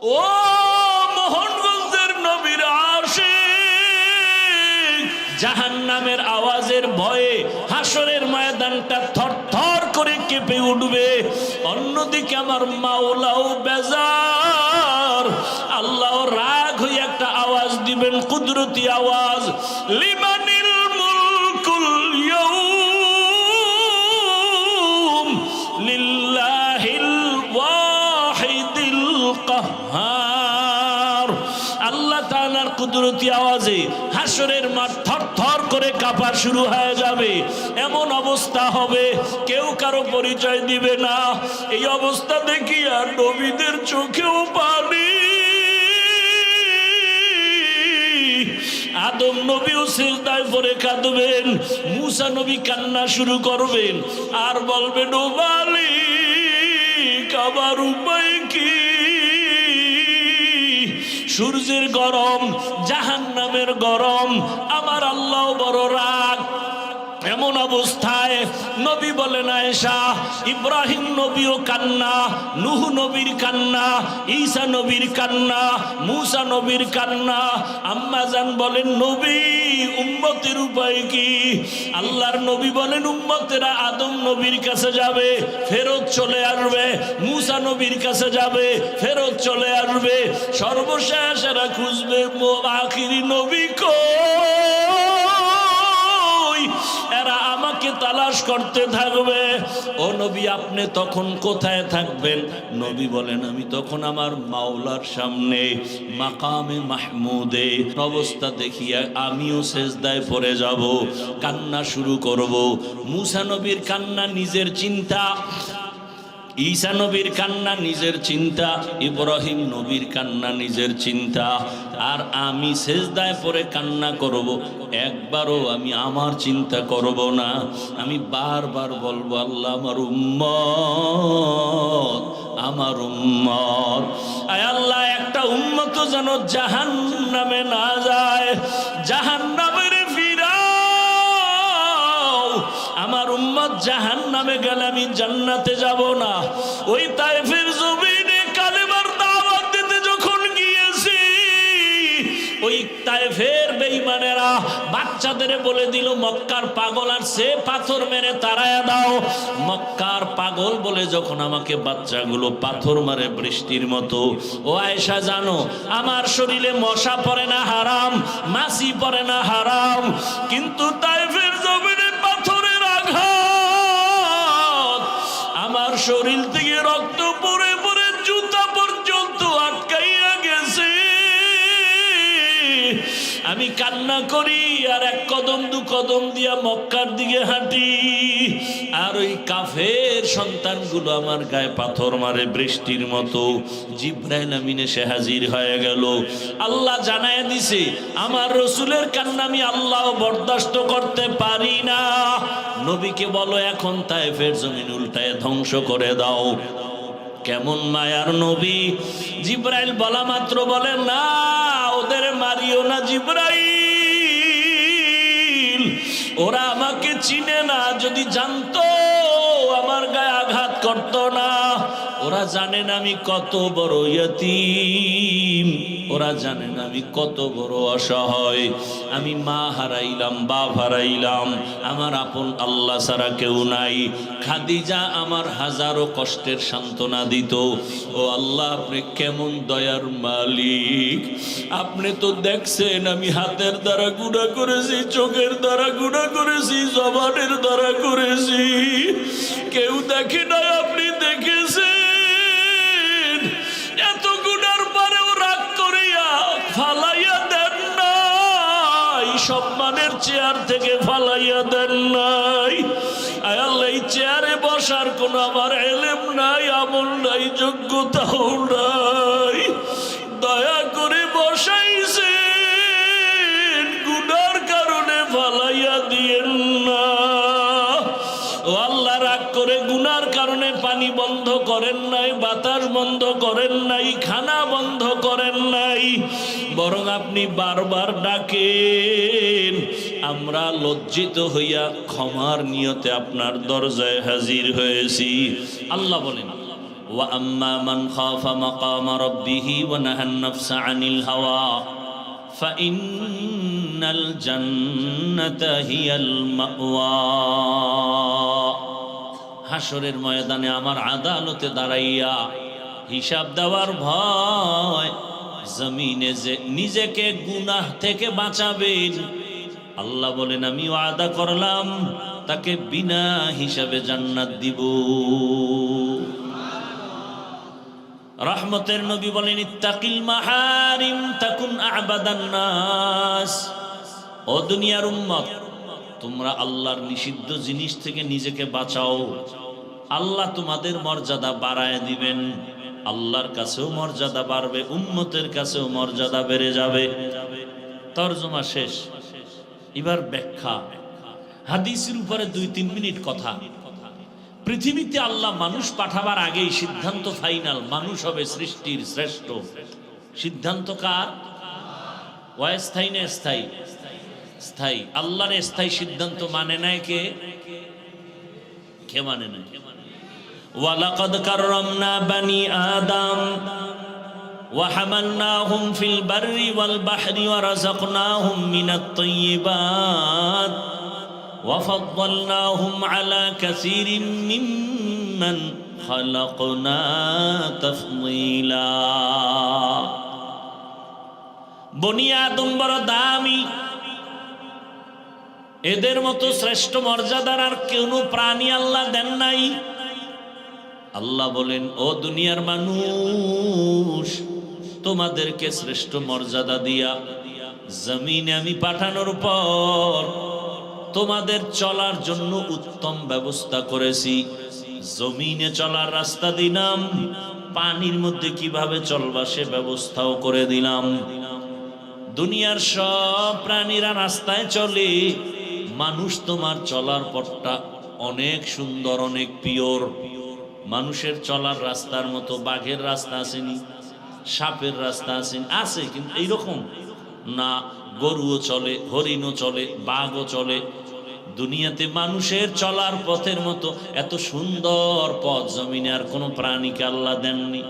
ও মোহনগঞ্জের নবীর আশিক, জাহান্নামের আওয়াজের ভয়ে হাসরের ময়দানটা থরথর করে কেঁপে উঠবে। অন্যদিকে আমার মাওলাও বেজার, আল্লাহ রাগ হয়ে একটা আওয়াজ দিবেন, কুদরতি আওয়াজ, লিমানিল মুলকুল ইয়াউম লিল্লাহিল ওয়াহিদিল কাহ্হার। আল্লাহ তাআলার কুদরতি আওয়াজে হাসরের মাঠ থরথর করে কাঁপা শুরু হয়ে যাবে। এমন অবস্থা হবে কেউ কারো পরিচয় দিবে না। এই অবস্থা দেখি আর নবীদের চোখেও পানি। আদম নবীও সিজদায় পড়ে কাঁদবেন, মুসা নবী কান্না শুরু করবেন আর বলবেন, ও মালিক আমার উপায় কি? সূর্যের গরম, জাহান্নামের গরম, আমার আল্লাহ বড় রাগ। এমন অবস্থায় নবী বলেন, আয়েশা, ইব্রাহিম নবীও কান্না, নূহ নবীর কান্না, ঈসা নবীর কান্না, মুসা নবীর কান্না। আম্মা জান বলেন, নবী উম্মতের উপায় কি? আল্লাহর নবী বলেন, উম্মতেরা আদম নবীর কাছে যাবে, ফেরত চলে আসবে, মুসা নবীর কাছে যাবে, ফেরত চলে আসবে, সর্বশেষ এরা খুঁজবে আখিরি নবী কই, এরা আমাকে তালাশ করতে থাকবে। ও নবী আপনি তখন কোথায় থাকবেন? নবী বলেন, আমি তখন আমার মাওলার সামনে মাকামে মাহমুদে। অবস্থা দেখিয়া আমিও সেজদায় পড়ে যাব, কান্না শুরু করব। মুসা নবীর কান্না নিজের চিন্তা, ঈসা নবীর কান্না নিজের চিন্তা, ইব্রাহিম নবীর কান্না নিজের চিন্তা, আর আমি সেজদায় পড়ে কান্না করব। একবারও আমি আমার চিন্তা করব না। আমি বারবার বলবো, আল্লাহ আমার উম্মত, আমার উম্মত। আয় আল্লাহ, একটা উম্মত যেন জাহান্নামে না যায়, জাহান্নামের আমার উম্মত জাহান্নামে গেলে আমি জান্নাতে যাব না। ওই তায়েফের জমিনে কালেমার দাওয়াত দিতে যখন গিয়েছি, ওই তায়েফের বেঈমানেরা বাচ্চাদের বলে দিল, মক্কার পাগল আর সে পাথর মেরে তাড়ায়া দাও। মক্কার পাগল বলে যখন আমাকে বাচ্চাগুলো পাথর মারে বৃষ্টির মতো। ও আয়েশা জানো, আমার শরীরে মশা পড়ে না হারাম, মাছি পড়ে না হারাম, কিন্তু তায়েফের জমিনে আমার শরীর থেকে রক্ত পড়ে পড়ে জুতা পর্যন্ত আটকাইয়া গেছে। আমি কান্না করি আর এক কদম দু কদম দিয়া মক্কার দিকে হাঁটি, আর ওই কাফের সন্তানগুলো আমার গায়ে পাথর মারে বৃষ্টির মতো। জিব্রাইল আমিন এসে হাজির হয়ে গেল। আল্লাহ জানায় দিছে, আমার রসুলের কান্না আমি আল্লাহ বরদাস্ত করতে পারি না। নবীকে বলো এখন তায়েফের জমিন উল্টায় ধ্বংস করে দাও। কেমন মায়ার নবী! জিব্রাইল বলা মাত্র বলে, না ওদের মারিও না জিব্রাইল, ওরা আমাকে চিনে না, যদি জানতো আমার গায়ে আঘাত করতো না। ওরা জানে না আমি কত বড় ইয়তীম, ওরা জানে না আমি কত বড় অসহায়। আমি মা হারাইলাম, বাপ হারাইলাম, আমার আপন আল্লাহ ছাড়া কেউ নাই। খাদিজা আমার হাজারো কষ্টের সান্ত্বনা দিত। ও আল্লাহ, আপনি কেমন দয়ার মালিক! আপনি তো দেখছেন আমি হাতের দ্বারা গুনাহ করেছি, চোখের দ্বারা গুনাহ করেছি, জবানের দ্বারা করেছি, কেউ দেখে না, আপনি দেখেছেন। এত গুনার পরেও রাগ করিয়া ফালাইয়া দেন নাই, সম্মানের চেয়ার থেকে ফালাইয়া দেন নাই। আয় আল্লাহ, এই চেয়ারে বসার কোন আমার এলেম নাই, আমল নাই, যোগ্যতাও নাই, দয়া করে বসাইছেন, গুনার কারণে ফালাইয়া দিয়েন না। ও আল্লাহ, রাগ করে গুনার কারণে পানি বন্ধ করেন নাই, বাতাস বন্ধ করেন নাই, খানা বন্ধ করেন নাই, বরং আপনি বারবার ডাকেন। আমরা লজ্জিত হইয়া ক্ষমার নিয়তে আপনার দরজায় হাজির হয়েছি। আল্লাহ বলেন, ওয়া আম্মা মান খাফা মাকামা রাব্বিহি ওয়া নাহান নাফসা আনিল হাওয়া ফাইন্নাল জান্নাতা হিয়াল মাওয়া। হাসরের ময়দানে আমার আদালতে দাঁড়াইয়া হিসাব দেওয়ার ভয়, জমিনে যে নিজেকে গুনাহ থেকে বাঁচাবেন, আল্লাহ বলেন আমি ওয়াদা করলাম তাকে বিনা হিসাবে জান্নাত দিব। রহমতের নবী বলেন ইত্তাকিল মাহারিম তাকুন আবাদান নাস। ও দুনিয়ার উম্মত, তোমরা আল্লাহর নিষিদ্ধ জিনিস থেকে নিজেকে বাঁচাও, আল্লাহ তোমাদের মর্যাদা বাড়ায় দিবেন। আল্লাহর কাছেও মর্যাদা বাড়বে, উম্মতের কাছেও মর্যাদা বেড়ে যাবে। তরজমা শেষ। এবার ব্যাখ্যা। হাদিসের উপরে 2-3 মিনিট কথা। পৃথিবীতে আল্লাহ মানুষ পাঠাবার আগেই সিদ্ধান্ত ফাইনাল, মানুষ হবে সৃষ্টির শ্রেষ্ঠ। সিদ্ধান্ত কার? অস্থায়ী না স্থায়ী? স্থায়ী। আল্লাহর স্থায়ী সিদ্ধান্ত মানে নাই কে? কে মানে নাই? ওয়ালাকাদ কাররামনা বানি আদম ওয়া হামালনাহুম ফিল বাররি ওয়াল বাহরি ওয়া রাযাকনাহুম মিনাত তাইয়্যিবাত ওয়া ফাদ্দালনাহুম আলা কাসীরিম মিম্মান খালাকনা তাফদীলা। বনি আদম বড় দামি, এদের মতো শ্রেষ্ঠ মর্যাদার আর কোনো প্রাণী আল্লাহ দেন নাই। আল্লাহ বলেন ও দুনিয়ার মানুষ, তোমাদেরকে শ্রেষ্ঠ মর্যাদা দিয়া জমিনে আমি পাঠানোর পর তোমাদের চলার জন্য উত্তম ব্যবস্থা করেছি। জমিনে চলার রাস্তা দিলাম, পানির মধ্যে কিভাবে চলবা সে ব্যবস্থাও করে দিলাম। দুনিয়ার সব প্রাণীরা রাস্তায় চলে, মানুষ তোমার চলার পথটা অনেক সুন্দর, অনেক পিওর। মানুষের চলার রাস্তার মতো বাঘের রাস্তা আসেনি, সাপের রাস্তা আসেনি, আছে কিন্তু এইরকম না। গরুও চলে, হরিণও চলে, বাঘও চলে। দুনিয়াতে মানুষের চলার পথের মতো এত সুন্দর পথ জমিনে আর কোনো প্রাণীকে আল্লাহ দেননি।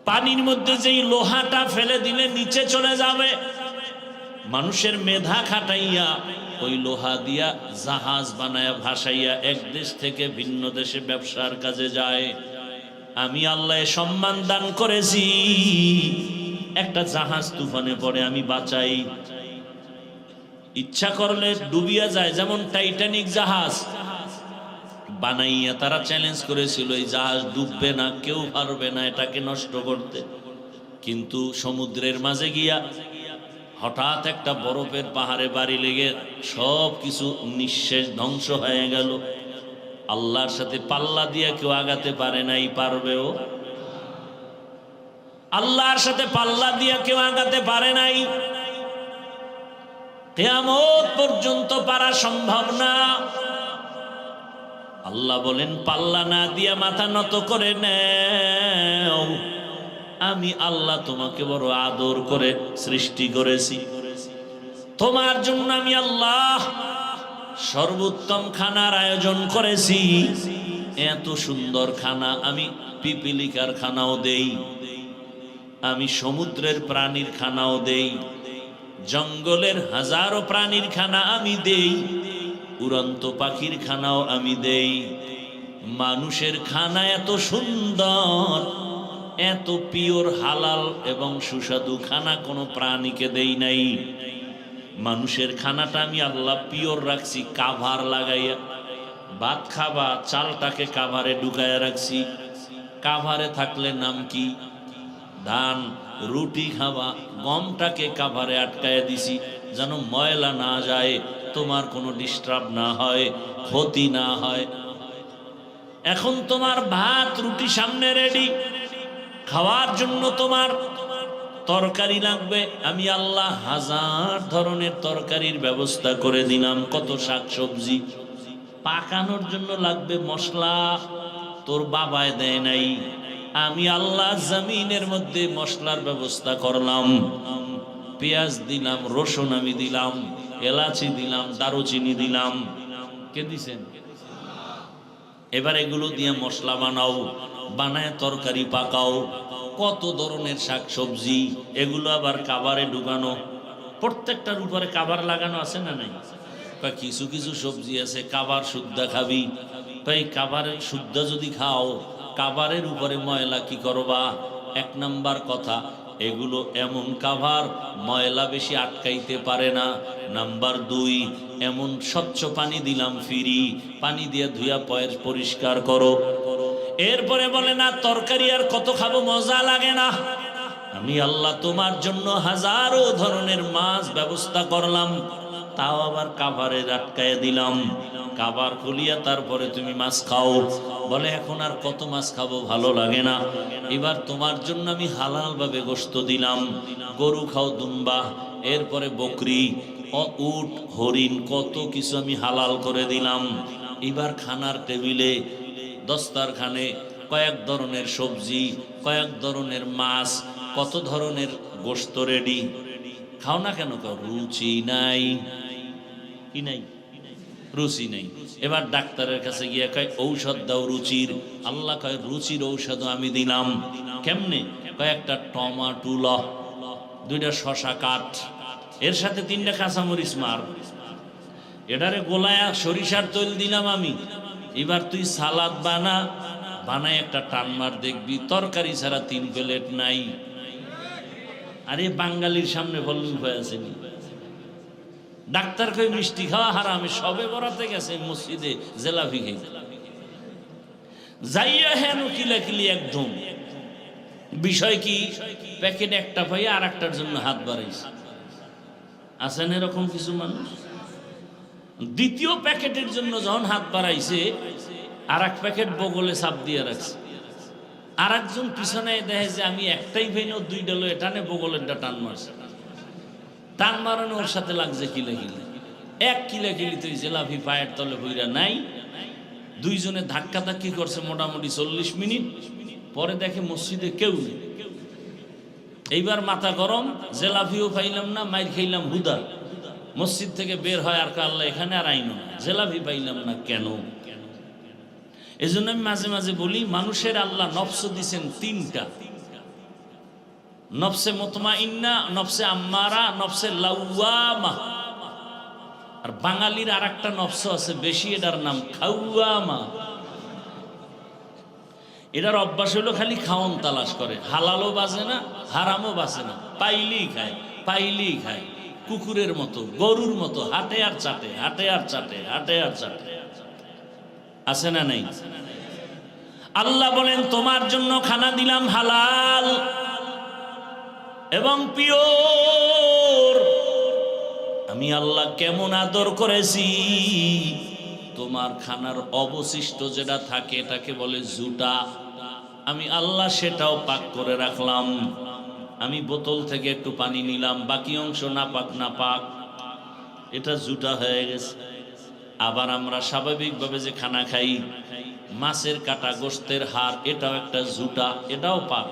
পানির মধ্যে যেই লোহাটা ফেলে দিলে নিচে চলে যাবে, মানুষের মেধা খাটাইয়া ওই লোহা দিয়া জাহাজ বানায়া ভাসাইয়া এক দেশ থেকে ভিন্ন দেশে ব্যবসার কাজে যায়। আমি আল্লাহ সম্মান দান করেছি, একটা জাহাজ তুফানে পড়ে আমি বাঁচাই, ইচ্ছা করলে ডুবিয়া যায়। যেমন টাইটানিক জাহাজ বানাইয়া তারা চ্যালেঞ্জ করেছিল এই জাহাজ ডুববে না, কেউ পারবে না এটাকে নষ্ট করতে। কিন্তু সমুদ্রের মাঝে গিয়া হঠাৎ একটা বরফের পাহাড়ে বাড়ি লেগে সব কিছু নিঃশেষ ধ্বংস হয়ে গেল। আল্লাহর সাথে পাল্লা দিয়া কেউ আগাতে পারে নাই, পারবেও? আল্লাহর সাথে পাল্লা দিয়া কেউ আগাতে পারে নাই, কিয়ামত পর্যন্ত পারা সম্ভব না। আল্লাহ বলেন পাল্লা না দিয়া মাথা নত করে নেও, আমি আল্লাহ তোমাকে বড় আদর করে সৃষ্টি করেছি। তোমার জন্য আমি আল্লাহ সর্বোত্তম খানার আয়োজন করেছি। এত সুন্দর খানা আমি পিপিলিকার খানাও দেই, আমি সমুদ্রের প্রাণীর খানাও দেই, জঙ্গলের হাজারো প্রাণীর খানা আমি দেই, উড়ন্ত পাখির খানাও আমি দেই। মানুষের খানা এত সুন্দর, এত পিওর, হালাল এবং সুস্বাদু খানা কোনো প্রাণীকে দেই নাই। মানুষের খানাটা আমি আল্লাহ পিওর রাখছি, কাভার লাগাইয়া। ভাত খাবা, চালটাকে কাভারে ঢুকাইয়া রাখছি। কাভারে থাকলে নাম কি? ধান। রুটি খাবা, গমটাকে কাভারে আটকাইয়া দিছি যেন ময়লা না যায়, তোমার কোনো ডিস্টার্ব না হয়, ক্ষতি না হয়। এখন তোমার ভাত রুটি সামনে রেডি, খাওয়ার জন্য তোমার তরকারি লাগবে, আমি আল্লাহ হাজার ধরনের তরকারির ব্যবস্থা করে দিলাম। কত শাকসবজি পাকানোর জন্য লাগবে মশলা, তোর বাবায় দেয় নাই, আমি আল্লাহ জমিনের মধ্যে মশলার ব্যবস্থা করলাম। পেঁয়াজ দিলাম, রসুন আমি দিলাম, এলাচি দিলাম, দারুচিনি দিলাম। কে দিছেন? এবার এগুলো দিয়ে মশলা বানাও, বানায় তরকারি পাকাও, কত ধরনের শাকসবজি, এগুলো আবার কাবারে ঢুকানো। প্রত্যেকটার উপরে কাবার লাগানো আছে না নাই? কিছু কিছু সবজি আছে কাবার শুদ্ধা খাবি, তাই কাবারের শুদ্ধা যদি খাও, কাবারের উপরে ময়লা কি করবা? এক নাম্বার কথা, এগুলো এমন কাভার ময়লা বেশি আটকাইতে পারে না। নাম্বার দুই, এমন স্বচ্ছ পানি দিলাম ফ্রি, পানি দিয়ে ধুয়া পরিষ্কার করো। এরপরে বলে না তরকারি আর কত খাবো, মজা লাগে না? আমি আল্লাহ তোমার জন্য হাজারো ধরনের মাছ ব্যবস্থা করলাম, তাও আবার কাভারে আটকায় দিলাম। কাবার খুলিয়া তারপরে তুমি মাছ খাও। বলে এখন আর কত মাছ খাবো, ভালো লাগে না। এবার তোমার জন্য আমি হালাল ভাবে গোশত দিলাম, গরু খাও দুম্বা, এরপরে বকরি, উট, হরিণ, কত কিছু আমি হালাল করে দিলাম। এবার খানার টেবিলে দস্তারখানে কয়েক ধরনের সবজি, কয়েক ধরনের মাছ, কত ধরনের গোশত রেডি। খাও না কেন? খাও, রুচি নাই। কি নাই? রুচি নেই। এবার ডাক্তারের কাছে গিয়ে কয় ঔষধ দাও রুচির। আল্লাহ কয় রুচির ঔষধ আমি দিলাম। কেমনে? কয়েকটা টমাটো ল, 2টা শশা কাট, এর সাথে 3টা কাঁচামরিচ মার, এটারে গোলায়া সরিষার তৈল দিলাম আমি। এবার তুই সালাদ বানায় একটা টান মার, দেখবি তরকারি ছাড়া 3 প্লেট নাই। আরে বাঙালির সামনে বললু হয়ে আসেনি। ডাক্তার কই মিষ্টি খাওয়া হারামে, সবে বরাতে গেছে মসজিদে জেলাপি খেয়ে যাইয়া হেন কিলাকিলি একদম। বিষয় কি? প্যাকেট একটা পাইয়া আর একটার জন্য হাত বাড়াইছে। আছেন এরকম কিছু মানুষ? দ্বিতীয় প্যাকেটের জন্য যখন হাত বাড়াইছে, আর এক প্যাকেট বগলে চাপ দিয়ে রাখছে। আর একজন পিছনে দেখে যে আমি একটাই ভেনো 2টা লো টানে, বগলেরটা টান মারছে। টান মারানো ওর সাথে লাগছে কিলাকিলি। 1 কিলাকিলি তুই জেলাপি পায়ের তলে বইরা নাই। 2 জনে ধাক্কাধাক্কি করছে মোটামুটি 40 মিনিট। পরে দেখে মসজিদে কেউ নেই। এইবার মাথা গরম, জেলাপিও পাইলাম না, মাইর খাইলাম হুদা। মসজিদ থেকে বের হয় আর আল্লাহ এখানে আর আইনো না, জেলাপি পাইলাম না কেন? এই জন্য আমি মাঝে মাঝে বলি, মানুষের আল্লাহ নফস দিছেন 3টা, নফসে মুতমাইন্না, নফসে আম্মারা, নফসে লাওয়ামা। আর বাঙালির আর একটা নফস আছে বেশি, এটার নাম খাওয়ামা। এটার অভ্যাস হলো খালি খাওন তালাশ করে, হালালও বাজে না, হারামও বাজে না, পাইলেই খায়, পাইলেই খায়। কুকুরের মতো, গরুর মতো, হাটে আর চাটে, হাটে আর চাটে, হাটে আর চাটে। আছে না নাই? আল্লাহ বলেন তোমার জন্য খানা দিলাম হালাল এবং পিওর। আমি আল্লাহ কেমন আদর করেছি। তোমার খানার অবশিষ্ট যেটা থাকে এটাকে বলে জুটা, আমি আল্লাহ সেটাও পাক করে রাখলাম। আমি বোতল থেকে একটু পানি নিলাম, বাকি অংশ না পাক, এটা জুটা হয়ে গেছে। আবার আমরা স্বাভাবিকভাবে যে খানা খাই, মাছের কাটা, গোশতের হাড়, এটাও একটা জুটা, এটাও পাক।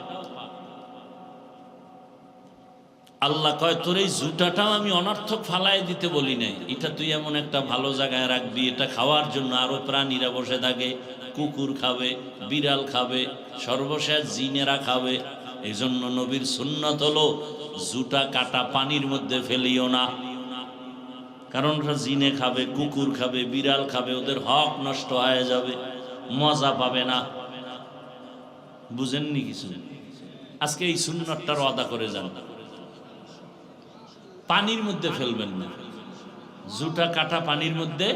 আল্লাহ কয় তোর এই জুটাটাও আমি অনর্থক ফালাই দিতে বলি নাই, এটা তুই এমন একটা ভালো জায়গায় রাখবি, এটা খাওয়ার জন্য আরো প্রাণীরা বসে থাকে, কুকুর খাবে, বিড়াল খাবে, সর্বশেষ জিনেরা খাবে। এই জন্য নবীর সুন্নত হলো জুটা কাটা পানির মধ্যে ফেলিও না, কারণ ওরা জিনে খাবে, কুকুর খাবে, বিড়াল খাবে, ওদের হক নষ্ট হয়ে যাবে, মজা পাবে না। বুঝেননি কিছু? আজকে এই সুন্নতটার ওয়াদা করে যান, পানির মধ্যে ফেলবেন না, জুটা কাটা পানির মধ্যে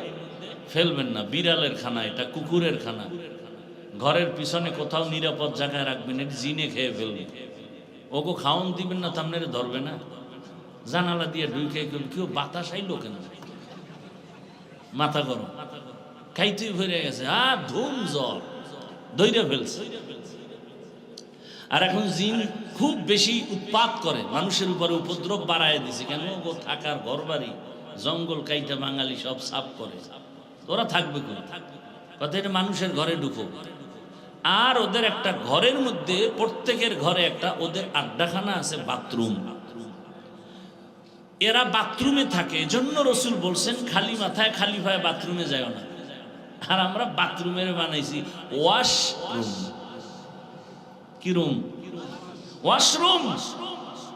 ফেলবেন না। বিড়ালের খানা এটা, কুকুরের খানা, ঘরের পিছনে কোথাও নিরাপদ জায়গায় রাখবেন, এটা জিনে খেয়ে ফেলবে। ওকে খাওয়ান দিবেন না, তামনে ধরবে না। জানালা দিয়ে ঢুকে কেউ বাতাস আইলো কেন? মাথা গরম, খাইতেই ভরে গেছে, ধুম জ্বর ধৈর্য ফেলছে। আর এখন জিন খুব বেশি উৎপাত করে, মানুষের উপরে উপদ্রব বাড়ায় দিছে। কেন? ও থাকার ঘর বাড়ি, জঙ্গল কাইটা বাঙালি সব সাফ করে, ওরা থাকবে কোন? কথা এটা মানুষের ঘরে ঢুকো। আর ওদের একটা ঘরের মধ্যে, প্রত্যেকের ঘরে একটা ওদের আড্ডাখানা আছে, বাথরুম। এরা বাথরুমে থাকে। এজন্য রসুল বলছেন খালি মাথায় খালি পায়ে বাথরুমে যায় না। আর আমরা বাথরুমের বানাইছি ওয়াশরুম। কি রুম? ওয়াশরুম।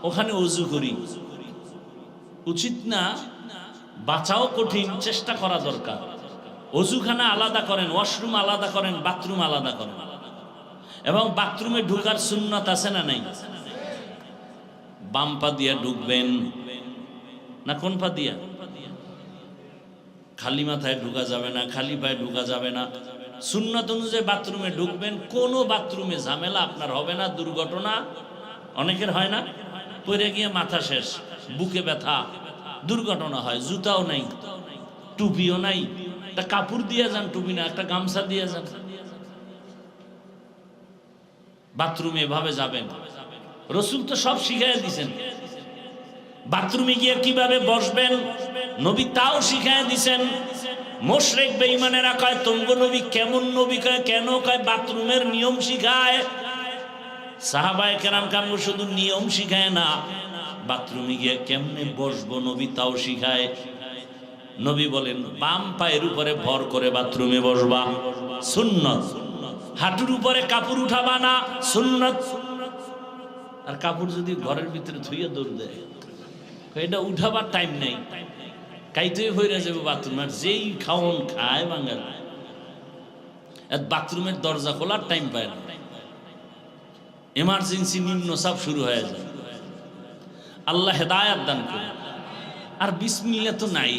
ওখানে ওযু করি। উচিত না? বাঁচাও কঠিন, চেষ্টা করা দরকার। ওযুখানা আলাদা করেন, ওয়াশরুম আলাদা করেন, বাথরুম আলাদা করেন। এবং বাথরুমে ঢুকার সুন্নাত আছে না নাই? বাম পা দিয়া ঢুকবেন না কোন পা দিয়া? খালি মাথায় ঢুকা যাবে না, খালি পায়ে ঢুকা যাবে না। সুন্নাত অনুযায়ী বাথরুমে ঢুকবেন। কোনো বাথরুমে ঝামেলা আপনার হবে না, দুর্ঘটনা অনেকের হয় না, পড়ে গিয়ে মাথা শেষ, বুকে ব্যথা, দুর্ঘটনা হয়। জুতাও নাই, টুপিও নাই, একটা কাপড় দিয়ে যান, টুপি না একটা গামছা দিয়ে যান। বাথরুমে এভাবে যাবেন। রাসূল তো সব শিখাইয়া দিয়েছেন। বাথরুমে গিয়ে কিভাবে বসবেন নবী তাও শিখাইয়া দিয়েছেন। মুশরিক বেঈমানেরা কয় তোমগো নবী কেমন নবী, কয় কেন, কয় বাথরুমের নিয়ম শিখায়। সাহাবায়ে কেরাম কামগো শুধু নিয়ম শিখায় না, বাথরুমে গিয়ে কেমনে বসবো নবী তাও শিখায়। নবী বলেন বাম পায়ের উপরে ভর করে বাথরুমে বসবা, সুন্নাত। হাঁটুর উপরে কাপড় উঠাবা না, সুন্নাত। আর কাপড় যদি ঘরের ভিতরে ধুইয়া দৌড় দেয়, এটা উঠাবার টাইম নাই, কাইতে হইরা যাবে বাথরুম। আর যেই খাওন খায় বাঙাল, বাথরুমের দরজা খোলার টাইম পায় না, এমার্জেন্সি নিম্ন চাপ শুরু হয়ে যায়। আল্লাহ হেদায়াত দান করে। আর বিসমিল্লাহ তো নাই,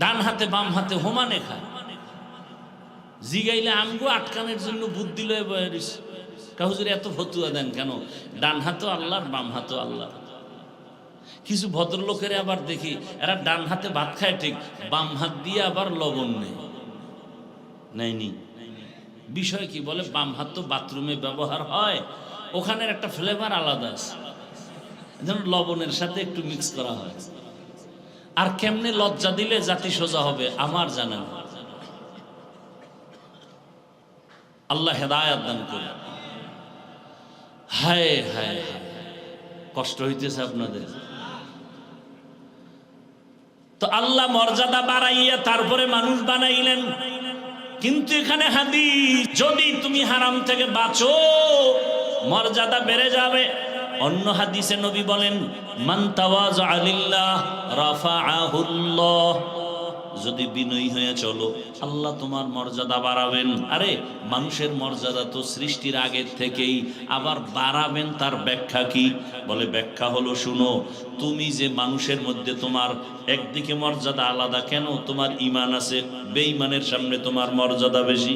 ডান হাতে বাম হাতে হোমানে খায়। জিগাইলে আমগো আটকানোর জন্য বুদ্ধি লয়ে বয়ে রইছে। হুজুর এত ফতুয়া দেন কেন? ডান হাতও আল্লাহর, বাম হাতও আল্লাহ। কিছু ভদ্রলোকের আবার দেখি এরা ডান হাতে ভাত খায় ঠিক, বাম হাত দিয়ে আবার লবণ নেয়নি। বিষয় কি? বলে বাম হাত তো বাথরুমে ব্যবহার হয়, ওখানের একটা ফ্লেভার আলাদা আছে, যেমন লবণের সাথে একটু মিক্স করা হয়। আর কেমনে লজ্জা দিলে জাতি সোজা হবে আমার জানা নেই। আল্লাহ হেদায়াত দান করে। হায় হায়, কষ্ট হইতেছে আপনাদের। তো আল্লাহ মর্যাদা বাড়াইয়া তারপরে মানুষ বানাইলেন। কিন্তু এখানে হাদিস, যদি তুমি হারাম থেকে বাঁচো মর্যাদা বেড়ে যাবে। অন্য হাদিসে নবী বলেন মান তাওয়াযা লিল্লাহ রাফাআহুল্লাহ, যদি বিনয়ী হয়ে চলো আল্লাহ তোমার মর্যাদা বাড়াবেন। আরে মানুষের মর্যাদা তো সৃষ্টির আগের থেকেই, আবার বাড়াবেন তার ব্যাখ্যা কি? বলে ব্যাখ্যা হলো শুনো, তুমি যে মানুষের মধ্যে তোমার একদিকে মর্যাদা আলাদা কেন? তোমার ঈমান আছে, বেঈমানের সামনে তোমার মর্যাদা বেশি।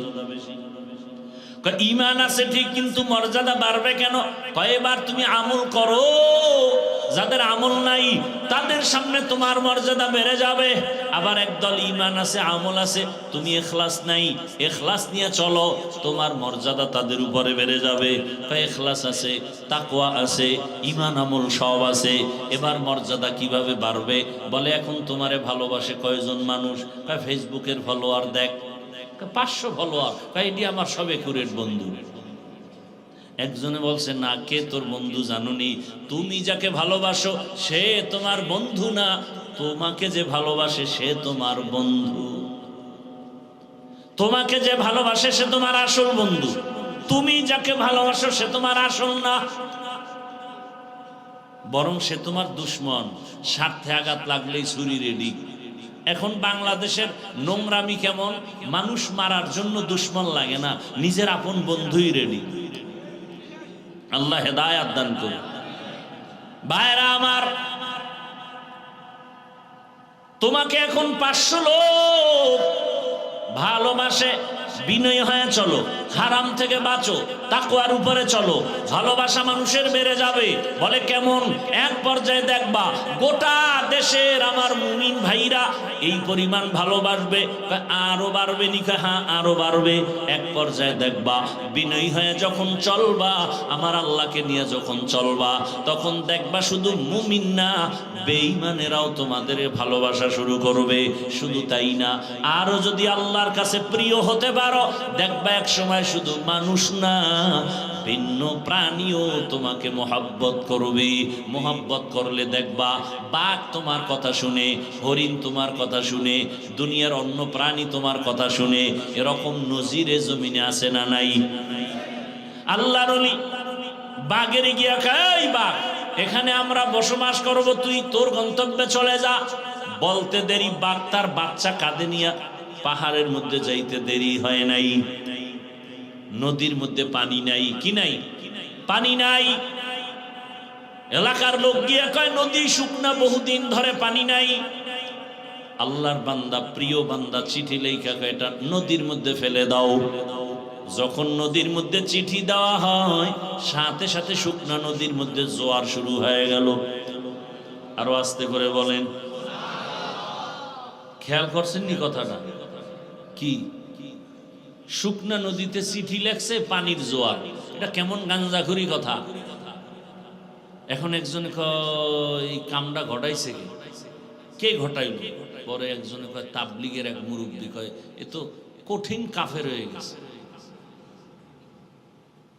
ঈমান আছে ঠিক, কিন্তু মর্যাদা বাড়বে কেন? কয়েকবার তুমি আমল করো, যাদের আমল নাই তাদের সামনে তোমার মর্যাদা বেড়ে যাবে। আবার একদল ঈমান আছে, আমল আছে, তুমি ইখলাস নাই, ইখলাস নিয়ে চলো, তোমার মর্যাদা তাদের উপরে বেড়ে যাবে। ইখলাস আছে, তাকওয়া আছে, ঈমান আমল সব আছে, এবার মর্যাদা কিভাবে বাড়বে? বলে এখন তোমারে ভালোবাসে কয়জন মানুষ? ফেসবুকের ফলোয়ার দেখ, 500 ফলোয়ার, এটি আমার সব একুরেট বন্ধু। একজনে বলছে না, কে তোর বন্ধু জানুনি? তুমি যাকে ভালোবাসো সে তোমার বন্ধু না, তোমাকে যে ভালোবাসে সে তোমার বন্ধু। তোমাকে যে ভালোবাসে সে তোমার আসল বন্ধু, তুমি যাকে ভালোবাসো সে তোমার আসল না, বরং সে তোমার দুশ্মন। স্বার্থে আঘাত লাগলেই ছুরি রেডি। এখন বাংলাদেশের নোংরামি কেমন? মানুষ মারার জন্য দুশ্মন লাগে না, নিজের আপন বন্ধুই রেডি। আল্লাহ হেদায়াত দান করুন। ভাইরা আমার, তোমাকে এখন 500 লোক ভালোবাসে, বিনয়ী হয়ে চলো, হারাম থেকে বাঁচো, তাকওয়ার উপরে চলো, ভালোবাসা মানুষের বেড়ে যাবে। বলে কেমন? এক পর্যায়ে দেখবা গোটা দেশের আমার মুমিন ভাইরা এই পরিমাণ ভালোবাসবে, আরো বাড়বে নিকা, হ্যাঁ আরো বাড়বে। এক পর্যায়ে দেখবা বিনয়ী হয়ে যখন চলবা, আমার আল্লাহকে নিয়ে যখন চলবা, তখন দেখবা শুধু মুমিন না, বেঈমানেরাও তোমাদের ভালোবাসা শুরু করবে। শুধু তাই না, আরো যদি আল্লাহর কাছে প্রিয় হতে পারো, দেখবা এক সময় শুধু মানুষ না, ভিন্ন প্রাণীও তোমাকে মোহাব্বত করবে। মোহাব্বত করলে দেখবা বাঘ তোমার কথা শুনে, হরিণ তোমার কথা শুনে, দুনিয়ার অন্য প্রাণী তোমার কথা শুনে। এরকম নজিরে জমিনে আছে না নাই? আল্লাহর ওলি বাঘের গিয়া কয়, বাঘ এখানে আমরা বসবাস করব, তুই তোর গন্তব্যে চলে যা। বলতে দেরি বাঘ তার বাচ্চা কাঁধে নিয়ে পাহাড়ের মধ্যে যাইতে দেরি হয় নাই। নদীর মধ্যে পানি নাই, কি নাই? পানি নাই। এলাকার লোক গিয়া কয় নদী শুকনা, বহুদিন ধরে পানি নাই। আল্লাহর বান্দা, প্রিয় বান্দা চিঠি লেখা কয় এটা নদীর মধ্যে ফেলে দাও। যখন নদীর মধ্যে চিঠি দেওয়া হয়, সাথে সাথে শুকনা নদীর মধ্যে জোয়ার শুরু হয়ে গেল। আরো আস্তে করে বলেন, খেয়াল করছেন নি কথাটা? কি শুকনা নদীতে চিঠি লেখছে, পানির জোয়ার, এটা কেমন গাঞ্জাখুরি কথা। এখন একজন কয় এই কামটা ঘটাইছে কে ঘটাইল? পরে একজনে কয় তাবলিগের এক মুরব্বী কয় এ তো কঠিন কাফের হয়ে গেছে।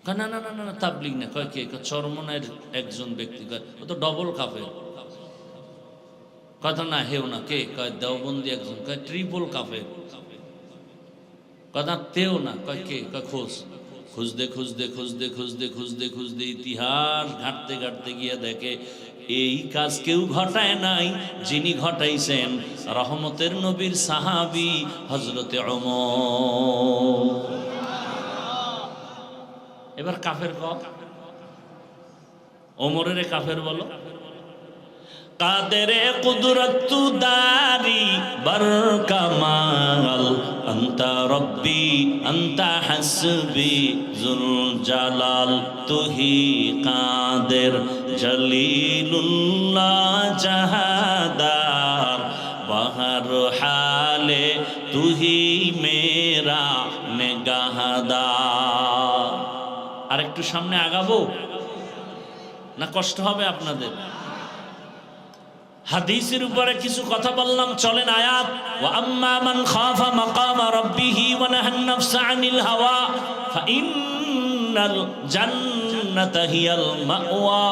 না না না না, তাবলিগ না। কয় কে? চরমনের একজন ব্যক্তি। কয় ও তো ডবল কাফের। কথা না হেও না। কে? কয় দেওবন্দি একজন। কয় ট্রিপল কাফের। কথা তেও না। কয় কে? কয় খোঁজ। খুঁজতে খুঁজতে খুঁজতে খুঁজতে খুঁজতে খুঁজতে ইতিহাস ঘাটতে ঘাটতে গিয়ে দেখে এই কাজ কেউ ঘটায় নাই, যিনি ঘটাইছেন রহমতের নবীর সাহাবী হযরতে ওমর। এবার কাফের ক, ওমরের কাফের বলো। কাদেরে কুদরতু দারি বরকামাল আনতা রব্বি আনতা হাসবি জুল জালাল তুহি কাদের জলিলুল্লাহ জাহাদার বহর হালে তুহি মেরা নেগাহদার। আর একটু সামনে আগাবো না? কষ্ট হবে আপনাদের? হাদিসের উপরে কিছু কথা বললাম, চলেন আয়াত। ওয়া আম্মা মান খাফা মাকামা রাব্বিহি ওয়া নাহান নাফসা আনিল হাওয়া ফাইন্নাল জান্নাতা হিয়াল মাওয়া।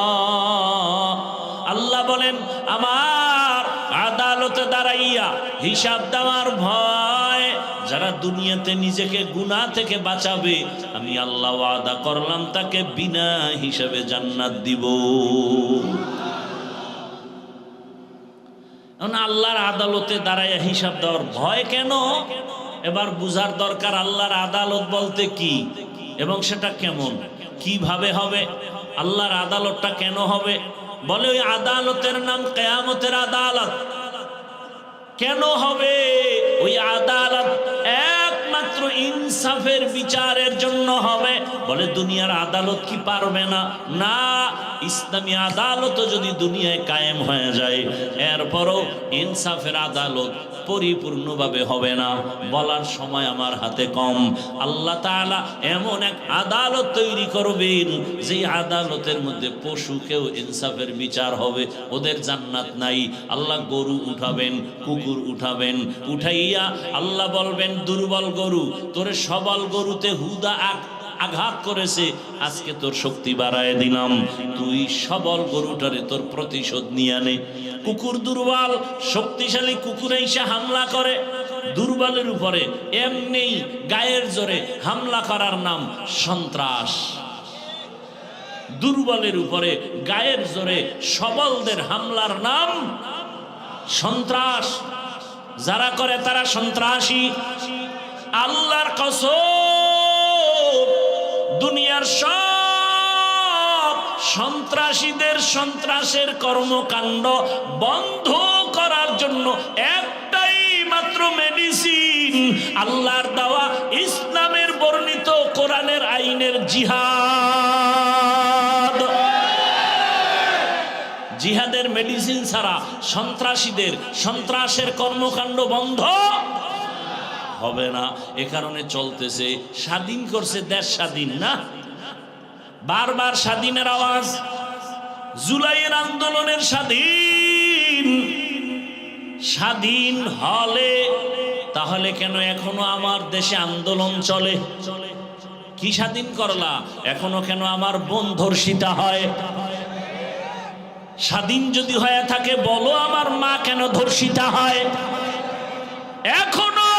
আল্লাহ বলেন আমার আদালতে দাঁড়াইয়া হিসাব দেওয়ার ভয় যারা দুনিয়াতে নিজেকে গুনাহ থেকে বাঁচাবে, আমি আল্লাহ ওয়াদা করলাম তাকে বিনা হিসাবে জান্নাত দিব। আল্লাহর আদালতে দাঁড়াইয়া হিসাব দেওয়ার ভয় কেন? এবার বুঝার দরকার আল্লাহর আদালত বলতে কি এবং সেটা কেমন, কিভাবে হবে। আল্লাহর আদালতটা কেন হবে? বলে ওই আদালতের নাম কিয়ামতের আদালত। কেন হবে ওই আদালত? একমাত্র ইনসাফের বিচারের জন্য হবে। বলে দুনিয়ার আদালত কি পারবে না? না, ইসলামী আদালত যদি দুনিয়ায় কায়েম হয়ে যায়, এরপরও ইনসাফের আদালত পরিপূর্ণভাবে হবে না। বলার সময় আমার হাতে কম। আল্লাহ তাআলা এমন এক আদালত তৈরি করবেন যে আদালতের মধ্যে পশুকেও ইনসাফের বিচার হবে। ওদের জান্নাত নাই। আল্লাহ গরু উঠাবেন, কুকুর উঠাবেন, উঠাইয়া আল্লাহ বলবেন দুর্বল গরু, তোরে সবল গরুতে হুদা আঘাত করেছে, আজকে তোর শক্তি বাড়ায় দিলাম, তুই সবল গরুটারে তোর প্রতিশোধ নিয়ে আনে। কুকুর দুর্বল, শক্তিশালী কুকুর এসে হামলা করে দুর্বলের উপরে, এমনি গায়ের জোরে হামলা করার নাম সন্ত্রাস। দুর্বলের উপরে গায়ের জোরে সবলদের হামলার নাম সন্ত্রাস। যারা করে তারা সন্ত্রাসী। আল্লাহর কসম, দুনিয়ার সব সন্ত্রাসীদের সন্ত্রাসের কর্মকাণ্ড বন্ধ করার জন্য একটাই মাত্র মেডিসিন, আল্লাহর দেওয়া ইসলামের বর্ণিত কোরআনের আইনের জিহাদ। জিহাদের মেডিসিন ছাড়া সন্ত্রাসীদের সন্ত্রাসের কর্মকাণ্ড বন্ধ হবে না। এ কারণে চলতেছে, স্বাধীন করছে দেশ, স্বাধীন না, বারবার স্বাধীনের আওয়াজ। জুলাইয়ের আন্দোলনের স্বাধীন, স্বাধীন হলে তাহলে কেন এখনো আমার দেশে আন্দোলন চলে? কি স্বাধীন করলা? এখনো কেন আমার বোন ধর্ষিতা হয়? স্বাধীন যদি হয়ে থাকে বলো, আমার মা কেন ধর্ষিতা হয়? এখনো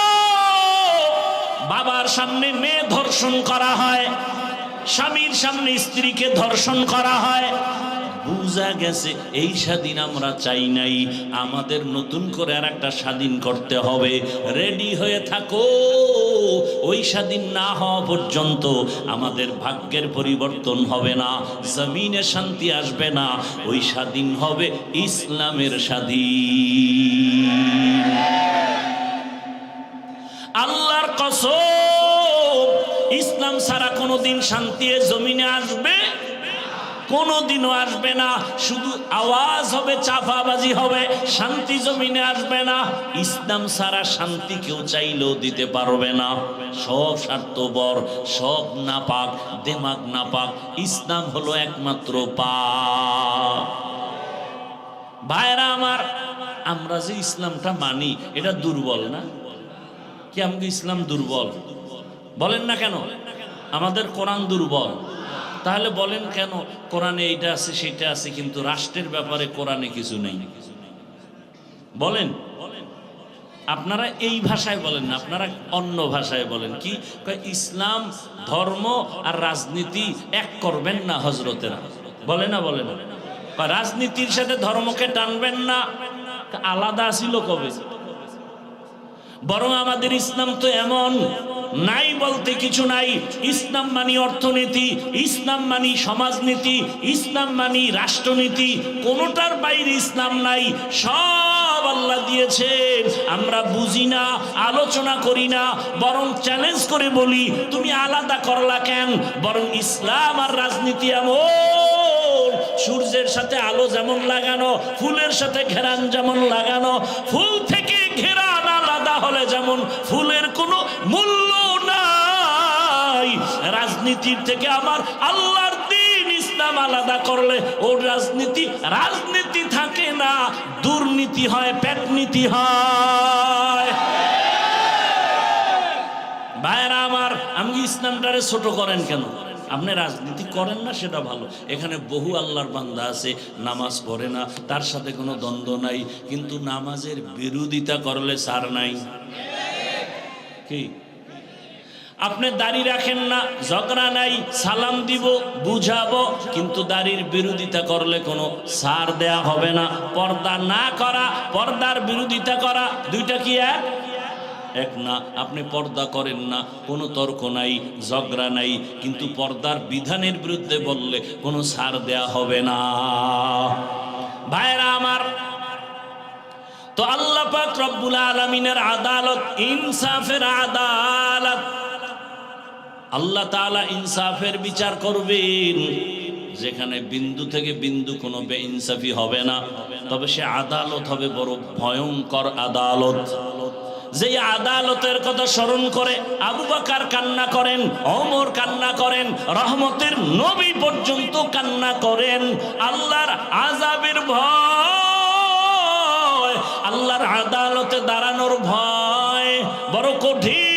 বাবার সামনে মেয়ে ধর্ষণ করা হয়, স্বামীর সামনে স্ত্রীকে ধর্ষণ করা হয়। বুঝা গেছে এই স্বাধীন আমরা চাই নাই, আমাদের নতুন করে আর একটা স্বাধীন করতে হবে। রেডি হয়ে থাকো, ওই স্বাধীন না হওয়া পর্যন্ত আমাদের ভাগ্যের পরিবর্তন হবে না, জমিনে শান্তি আসবে না। ওই স্বাধীন হবে ইসলামের স্বাধীন। আল্লাহর কসম, ইসলাম ছাড়া কোনোদিন শান্তি জমিনে আসবে? কোনোদিনও আসবে না। শুধু আওয়াজ হবে, চাপাবাজি হবে, শান্তি জমিনে আসবে না। ইসলাম ছাড়া শান্তি কেউ চাইলেও দিতে পারবে না। সব স্বার্থপর, সব নাপাক, দেমাগ নাপাক। ইসলাম হলো একমাত্র পাক। ভাইরা আমার, আমরা যে ইসলামটা মানি এটা দুর্বল না? কি আমাকে ইসলাম দুর্বল বলেন না কেন? আমাদের কোরআন দুর্বল। তাহলে বলেন কেন কোরআনে এইটা আছে সেটা আছে, কিন্তু রাষ্ট্রের ব্যাপারে কোরআনে কিছু নেই? বলেন। আপনারা এই ভাষায় বলেন না, আপনারা অন্য ভাষায় বলেন। কি ইসলাম ধর্ম আর রাজনীতি এক করবেন না হজরতেরা, বলে না? বলে না? রাজনীতির সাথে ধর্মকে টানবেন না। আলাদা ছিল কবে? বরং আমাদের ইসলাম তো এমন, নাই বলতে কিছু নাই। ইসলাম মানি অর্থনীতি, ইসলাম মানি সমাজনীতি, ইসলাম মানি রাষ্ট্রনীতি, কোনোটার বাইরে ইসলাম নাই। সব আল্লাহ দিয়েছে, আমরা বুঝি না, আলোচনা করি না, বরং চ্যালেঞ্জ করে বলি তুমি আলাদা করলা কেন? বরং ইসলাম আর রাজনীতি এমন, সূর্যের সাথে আলো যেমন লাগানো, ফুলের সাথে ঘেরান যেমন লাগানো, ফুল থেকে ঘেরান আলাদা হলে যেমন ফুলের কোনো মূল্য নাই, রাজনীতির থেকে আমার আল্লাহর দ্বীন ইসলাম আলাদা করলে ওর রাজনীতি থাকে না, দুর্নীতি হয়, পেটনীতি হয়। ভাইরা আমার, আমি ইসলামটারে ছোট করেন কেন? আপনি রাজনীতি করেন না সেটা ভালো, এখানে বহু আল্লাহর বান্দা আছে নামাজ পড়ে না, তার সাথে কোনো দ্বন্দ্ব নাই, কিন্তু নামাজের বিরোধিতা করলে ছাড় নাই। কি আপনি দাড়ি রাখেন না, ঝগড়া নাই, সালাম দিব, বুঝাবো, কিন্তু দাড়ির বিরোধিতা করলে কোনো ছাড় দেয়া হবে না। পর্দা না করা, পর্দার বিরোধিতা করা, দুইটা কি এক না? আপনি পর্দা করেন না, কোনো তর্ক নাই, ঝগড়া নাই, কিন্তু পর্দার বিধানের বিরুদ্ধে বললে কোনো ছাড় দেয়া হবে না। ভাইরা আমার, তো আল্লাহ পাক রব্বুল আলামিনের আদালত, ইনসাফের আদালত, আল্লাহ তাআলা ইনসাফের বিচার করবেন। যেখানে বিন্দু থেকে বিন্দু কোনো বেইনসাফি হবে না, তবে সে আদালত হবে বড় ভয়ঙ্কর আদালত। যে আদালতের কথা স্মরণ করে আবু বকর কান্না করেন, ওমর কান্না করেন, রহমতের নবী পর্যন্ত কান্না করেন। আল্লাহর আযাবের ভয়, আল্লাহর আদালতে দাঁড়ানোর ভয় বড় কঠিন।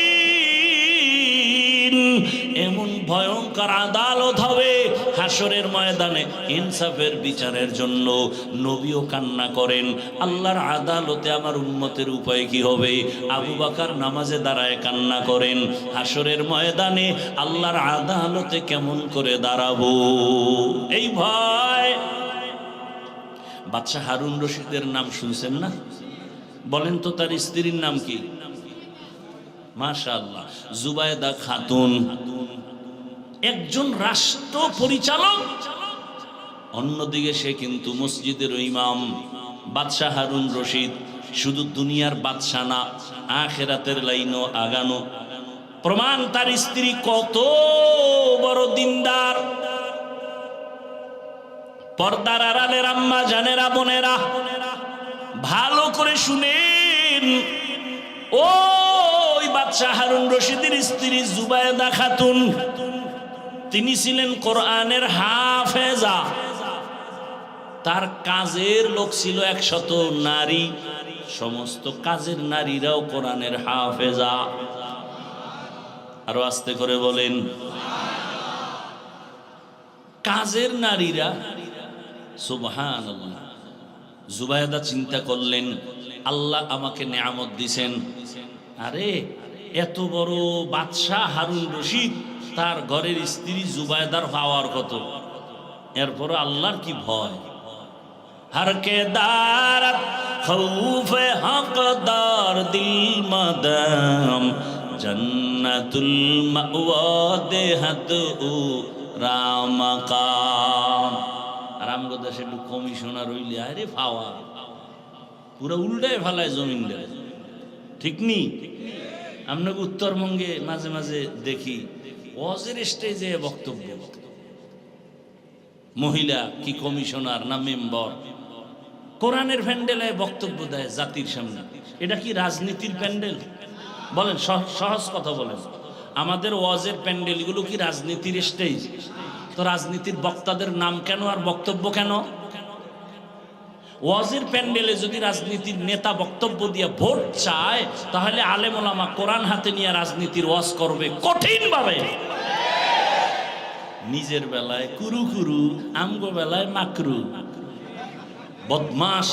এমন ভয়ঙ্কর আদালত হবে হাসরের ময়দানে, ইনসাফের বিচারের জন্য নবীও কান্না করেন। আল্লাহর আদালতে আমার উম্মতের উপায় কি হবে? আবু বকর নামাজে দাঁড়ায় কান্না করেন, হাসরের ময়দানে আল্লাহর আদালতে কেমন করে দাঁড়াবো, এই ভয়। বাদশা হারুন রশিদের নাম শুনছেন না? বলেন তো তার স্ত্রীর নাম কি? মাশাআল্লাহ, জুবায়দা খাতুন। একজন রাষ্ট্র পরিচালক, অন্যদিকে সে কিন্তু মসজিদের ইমাম। বাদশা হারুন রশিদ শুধু দুনিয়ার বাদশা না, আখিরাতের লাইনও আগানো। প্রমাণ তার স্ত্রী কত বড় দিনদার। পর্দার আড়ালের আম্মা জানেরা, বোনেরা, ভালো করে শুনেন। ওই বাদশা হারুন রশিদের স্ত্রী জুবায়দা খাতুন, তিনি ছিলেন কোরআনের হাফেজা। তার কাজের লোক ছিল 100 নারী, সমস্ত কাজের নারীরাও কোরআনের হাফেজা। আরো আস্তে করে বলেন। কাজের নারীরা, সুবহানাল্লাহ। জুবায়দা চিন্তা করলেন, আল্লাহ আমাকে নেয়ামত দিছেন, আরে এত বড় বাদশাহ হারুন রশিদ, তার ঘরের স্ত্রী জুবায়দার পাওয়ার কত, এরপর আল্লাহর কি ভয়। হরকে দারত খৌফে হকদার দিল মাদাম জন্নতুল মাওয়া দেহাত ও রামাকাম। আরামগো দেশে একটু কমিশনার হইলে আরে পাওয়া, পুরো উল্টায় ফেলায় জমিন দেয়, ঠিক নি? আপনাকে উত্তরবঙ্গে মাঝে মাঝে দেখি ওয়াজের স্টেজে বক্তব্য, মহিলা কি কমিশনার না মেম্বার কোরআনের প্যান্ডেলে বক্তব্য দেয় জাতির সামনে। এটা কি রাজনীতির প্যান্ডেল? বলেন, সহজ কথা বলেন। আমাদের ওয়াজের প্যান্ডেলগুলো কি রাজনীতির স্টেজ? তো রাজনীতির বক্তাদের নাম কেন আর বক্তব্য কেন? ওয়াজের প্যান্ডেলে যদি রাজনীতির নেতা বক্তব্য দিয়ে ভোট চায়, তাহলে আলেম ওলামা কোরআন হাতে নিয়ে রাজনীতির ওয়াজ করবে কঠিন ভাবে। নিজের বেলায় কুরু কুরু, আমগো বেলায় মাকরু, বদমাস।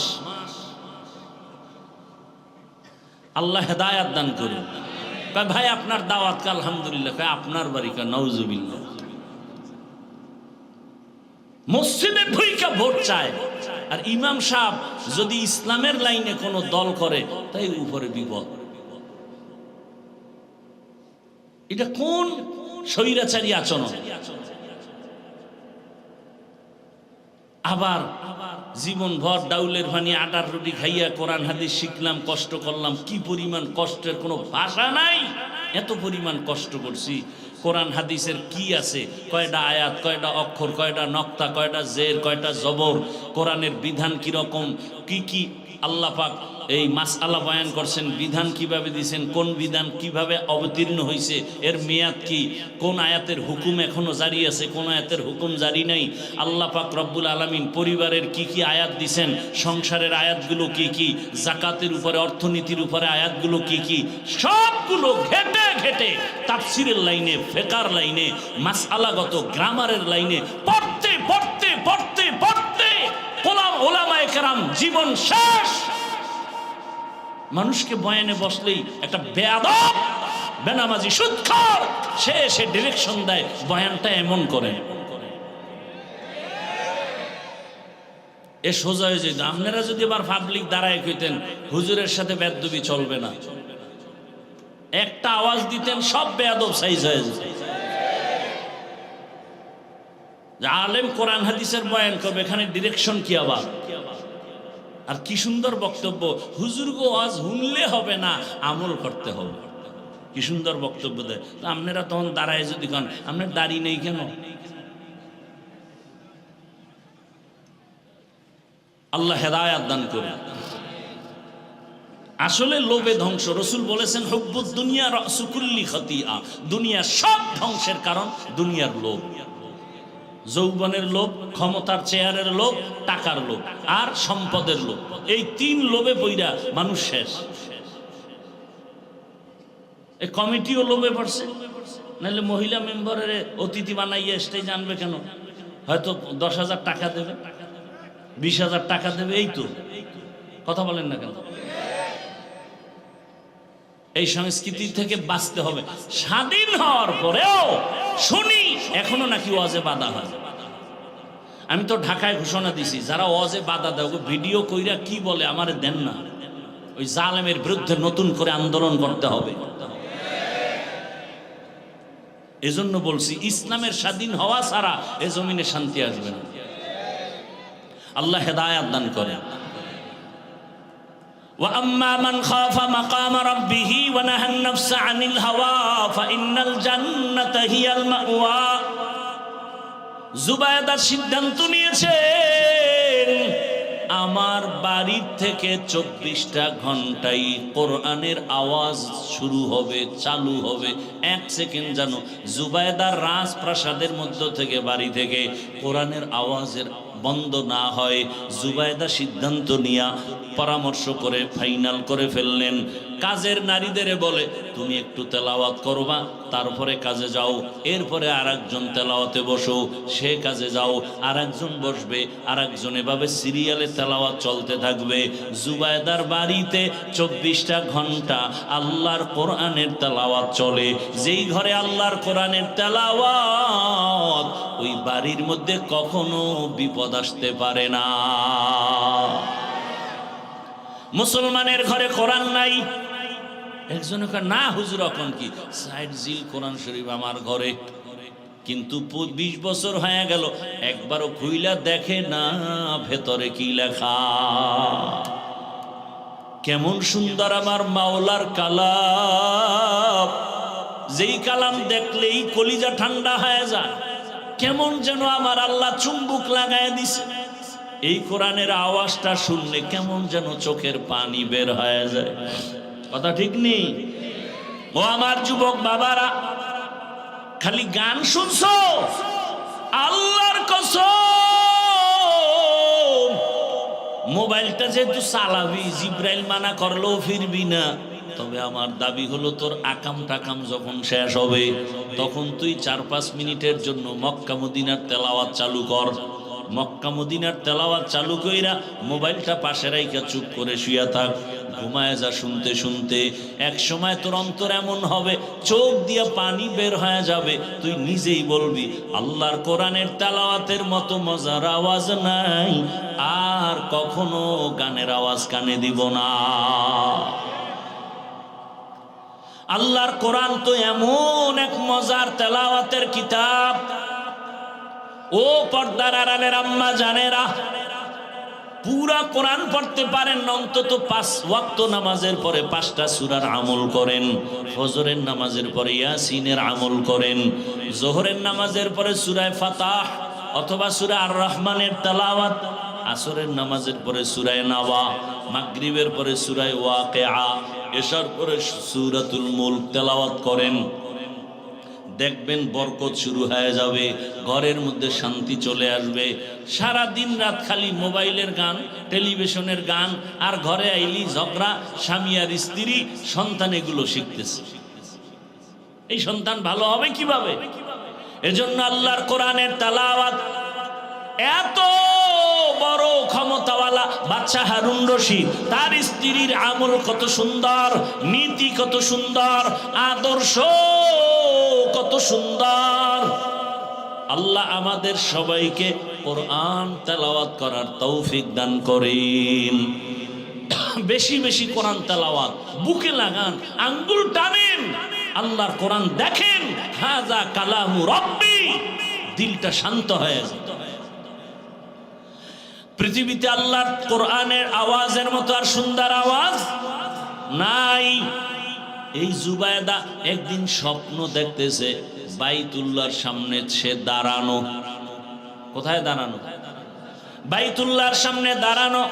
আল্লাহ হেদায়াত দান করুন। ভাই আপনার দাওয়াত কা? আলহামদুলিল্লাহ। আপনার বাড়ি কা? নাউজুবিল্লাহ। মসজিদে ঢুইকা ভোট চায়, আর ইমাম সাহেব যদি ইসলামের লাইনে কোন দল করে, তাই উপরে বিপদ। এটা কোন স্বৈরাচারী আচরণ? আবার জীবন ভর ডাউলের ভানি আটার রুটি খাইয়া কোরআন হাদিস শিখলাম, কষ্ট করলাম, কি পরিমাণ কষ্টের কোনো ভাষা নাই। এত পরিমাণ কষ্ট করছি। কোরআন হাদিসের কি আছে, কয়টা আয়াত, কয়টা অক্ষর, কয়টা নক্তা, কয়টা জের, কয়টা জবর, কোরআনের বিধান কিরকম, কি কি আল্লাহ পাক এই মাসআলা বয়ান করছেন, বিধান কিভাবে দিয়েছেন, কোন বিধান কিভাবে অবতীর্ণ হয়েছে, এর মেয়াদ কি, কোন আয়াতের হুকুম এখনো জারি আছে, কোন আয়াতের হুকুম জারি নাই, আল্লাহ পাক রব্বুল আলামিন পরিবারের কি কি আয়াত দিছেন, সংসারের আয়াতগুলো কি কি, জাকাতের উপরে, অর্থনীতির উপরে আয়াতগুলো কি কি, সবগুলো ঘেটে ঘেটে তাফসিরের লাইনে, ফিকহের লাইনে, মাসআলাগত গ্রামারের লাইনে পড়তে পড়তে পড়তে পড়তে ওলামায়ে কেরাম জীবন শেষ। মানুষকে বয়ানে বসলেই একটা বেয়াদব, বেনামাজি, সুদখোর, সে এসে ডিরেকশন দেয়, বয়ানটা এমন করে। এ সোজা হয়ে যেত। আপনারা যদি আবার পাবলিক দাঁড়ায় কইতেন হুজুরের সাথে বেয়াদবি চলবে না, একটা আওয়াজ দিতেন সব বেয়াদব সাইজ হয়ে যেত। আলেম কোরআন হাদিসের বয়ান করবে, এখানে ডিরেকশন কি আবার? আর কি সুন্দর বক্তব্য, হুজুর গো আজ শুনলে হবে না, আমল করতে হবে। কি সুন্দর বক্তব্য দেয়। তো আপনারা তখন দাঁড়ায় যদি কন আপনার দাড়ি নেই কেন? আল্লাহ হেদায়াত দান করুন। আসলে লোভে ধ্বংস। রসুল বলেছেন হুব্বুদ দুনিয়া রাসু কুল্লি খাতিয়া, দুনিয়া সব ধ্বংসের কারণ দুনিয়ার লোভ। যৌবনের লোভ, ক্ষমতার চেয়ারের লোভ, টাকার লোভ আর সম্পদের লোভ। এই তিন লোভে পইরা মানুষ শেষ। এই কমিটিও লোভে পড়ছে, নাহলে মহিলা মেম্বারের অতিথি বানাইয়া স্টেজ আনবে কেন? হয়তো 10,000 টাকা দেবে, 20,000 টাকা দেবে, এই তো কথা বলেন না কেন? এই সংস্কৃতি থেকে বাঁচতে হবে। স্বাধীন হওয়ার পরেও শুনি এখনো নাকি ওয়াজে বাধা হয়। আমি তো ঢাকায় ঘোষণা দিছি, যারা ওয়াজে বাধা দেয় ভিডিও কইরা কি বলে আমারে দেন না। ওই জালেমের বিরুদ্ধে নতুন করে আন্দোলন করতে হবে। এজন্য বলছি ইসলামের স্বাধীন হওয়া ছাড়া এ জমিনে শান্তি আসবে না। আল্লাহ হেদায়াত দান করে। وَأَمَّا مَنْ خَافَ مَقَامَ رَبِّهِ وَنَهَى النَّفْسَ عَنِ الْهَوَى فَإِنَّ الْجَنَّةَ هِيَ الْمَأْوَى। জুবায়দা সিদ্ধান্ত নিয়েছেন, আমার বাড়ির থেকে 24টা ঘন্টায় কোরআনের আওয়াজ শুরু হবে, চালু হবে। 1 সেকেন্ড যেন জুবায়দার রাজপ্রাসাদের মধ্য থেকে, বাড়ি থেকে কোরআনের আওয়াজের বন্ধ না হয়। জুবায়দা সিদ্ধান্ত নিয়া পরামর্শ করে ফাইনাল করে ফেললেন। কাজের নারীদের বলে তুমি একটু তেলাওয়াত করবা, তারপরে কাজে যাও, এরপরে আরেকজন তেলাওয়াতে বসো, সে কাজে যাও, আরেকজন বসবে, আরেকজন, এভাবে সিরিয়ালে তেলাওয়াত চলতে থাকবে। জুবায়দার বাড়িতে 24টা ঘন্টা আল্লাহর কোরআনের তেলাওয়াত চলে। যেই ঘরে আল্লাহর কোরআনের তেলাওয়াত, ওই বাড়ির মধ্যে কখনো বিপদ আসতে পারে না। মুসলমানের ঘরে কোরআন নাই, একজন না হুজুর এখন কি সাইড জিল কোরআন শরীফ আমার ঘরে, কিন্তু 20 বছর হয়ে গেল একবারও খুইলা দেখে না ভেতরে কি লেখা। কেমন সুন্দর আমার মাওলার কালাম, যেই কালাম দেখলেই কলিজা ঠান্ডা হয়ে যায়, কেমন যেন আমার আল্লাহ চুম্বুক লাগায় দিছে। এই কোরআনের আওয়াজটা শুনলে কেমন যেন চোখের পানি বের হয়ে যায়। কথা ঠিক নেই? ও আমার যুবক বাবারা, খালি গান শুনছো? আল্লাহর কসম, মোবাইলটা যেহেতু চালাবি, জিব্রাইল মানা করলেও ফিরবি না। তবে আমার দাবি হলো, তোর আকাম টাকাম যখন শেষ হবে, তখন তুই 4-5 মিনিটের জন্য মক্কা মদিনার তেলাওয়াত চালু কর। মক্কা মদিনার তেলাওয়াত চালু কইরা মোবাইলটা পাশে রাইখা চুপ করে শুয়ে থাক, ঘুমায় যা শুনতে শুনতে। এক সময় তোর অন্তর এমন হবে, চোখ দিয়ে পানি বের হয়ে যাবে, তুই নিজেই বলবি, আল্লাহর কোরআনের তেলাওয়াতের মতো মজার আওয়াজ নাই, আর কখনো গানের আওয়াজ কানে দিব না। আল্লাহর কোরআন তো এমন এক মজার তেলাওয়াতের কিতাব। ও পর্দার আড়ালের আম্মা জানেরা, পুরা কোরআন পড়তে পারেন না, অন্তত 5 ওয়াক্ত নামাজের পরে 5টা সূরার আমল করেন, ফজরের নামাজের পরে ইয়াসিনের আমল করেন, জোহরের নামাজের পরে সূরা ফাতাহ অথবা সূরা আর রহমানের তেলাওয়াত, আসরের নামাজের পরে সূরা নাবা, মাগরিবের পরে সূরা ওয়াকিআ, এশার পরে সূরাতুল মুলক তেলাওয়াত করেন। দেখবেন বরকত শুরু হয়ে যাবে, ঘরের মধ্যে শান্তি চলে আসবে। সারা দিন রাত খালি মোবাইলের গান, টেলিভিশনের গান, আর ঘরে আইলি ঝগড়া, স্বামী আর স্ত্রী, সন্তান এগুলো শিখতেছে। এই সন্তান ভালো হবে কিভাবে? এজন্য আল্লাহর কোরআনের তেলাওয়াত এত বড় ক্ষমতাওয়ালা বাদশা হারুন রশিদ, তার স্ত্রীর আমল কত সুন্দর, নীতি কত সুন্দর, আদর্শ কত সুন্দর। আল্লাহ আমাদের সবাইকে কোরআন তেলাওয়াত করার তৌফিক দান করেন। বেশি বেশি কোরআন তেলাওয়াত, বুকে লাগান, আঙ্গুল টানেন, আল্লাহর কোরআন দেখেন, হাযা কালামু রাব্বি, দিলটা শান্ত হয়ে যায়। পৃথিবীতে আল্লাহর কোরআনের আওয়াজের মতো আর সুন্দর আওয়াজ নাই। এই জুবায়দা একদিন স্বপ্ন দেখতেছে, বাইতুল্লাহর সামনে সে দাঁড়ানো। কোথায় দাঁড়ানো? বাইতুল্লাহর সামনে দাঁড়ানো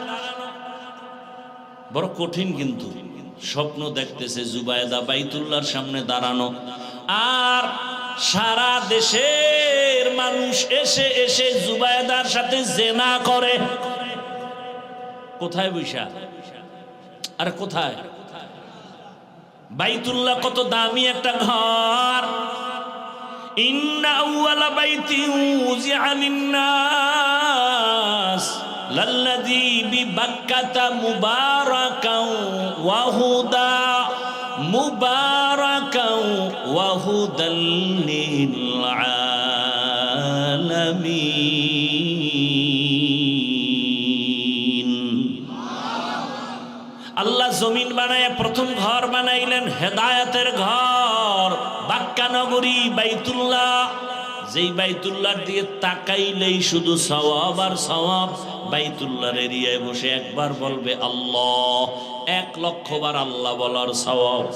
বড় কঠিন, কিন্তু স্বপ্ন দেখতেছে জুবায়দা বাইতুল্লাহর সামনে দাঁড়ানো, আর সারা দেশের মানুষ এসে এসে জুবায়দার সাথে জেনা করে। কোথায় বৈশা? আরে কোথায়? বাইতুল্লাহ কত দামি একটা ঘর। ইন্না আউয়ালা বাইতিন উযিআ লিন-নাস লাল্লাযী বিবাক্কাতা মুবারাকাও ওয়া হুদা মুবারাকাও ওয়া হুদাল লিল আলামিন। আল্লাহ জমিন বানায় প্রথম ঘর বানাইলেন হেদায়েতের ঘর, বাক্কা নগরী বাইতুল্লাহ। যেই বাইতুল্লাহর দিকে তাকাইলেই শুধু সওয়াব আর সওয়াব। বাইতুল্লাহর এরিয়ায় বসে একবার বলবে আল্লাহ, 1,00,000 বার আল্লাহ বলার সওয়াব।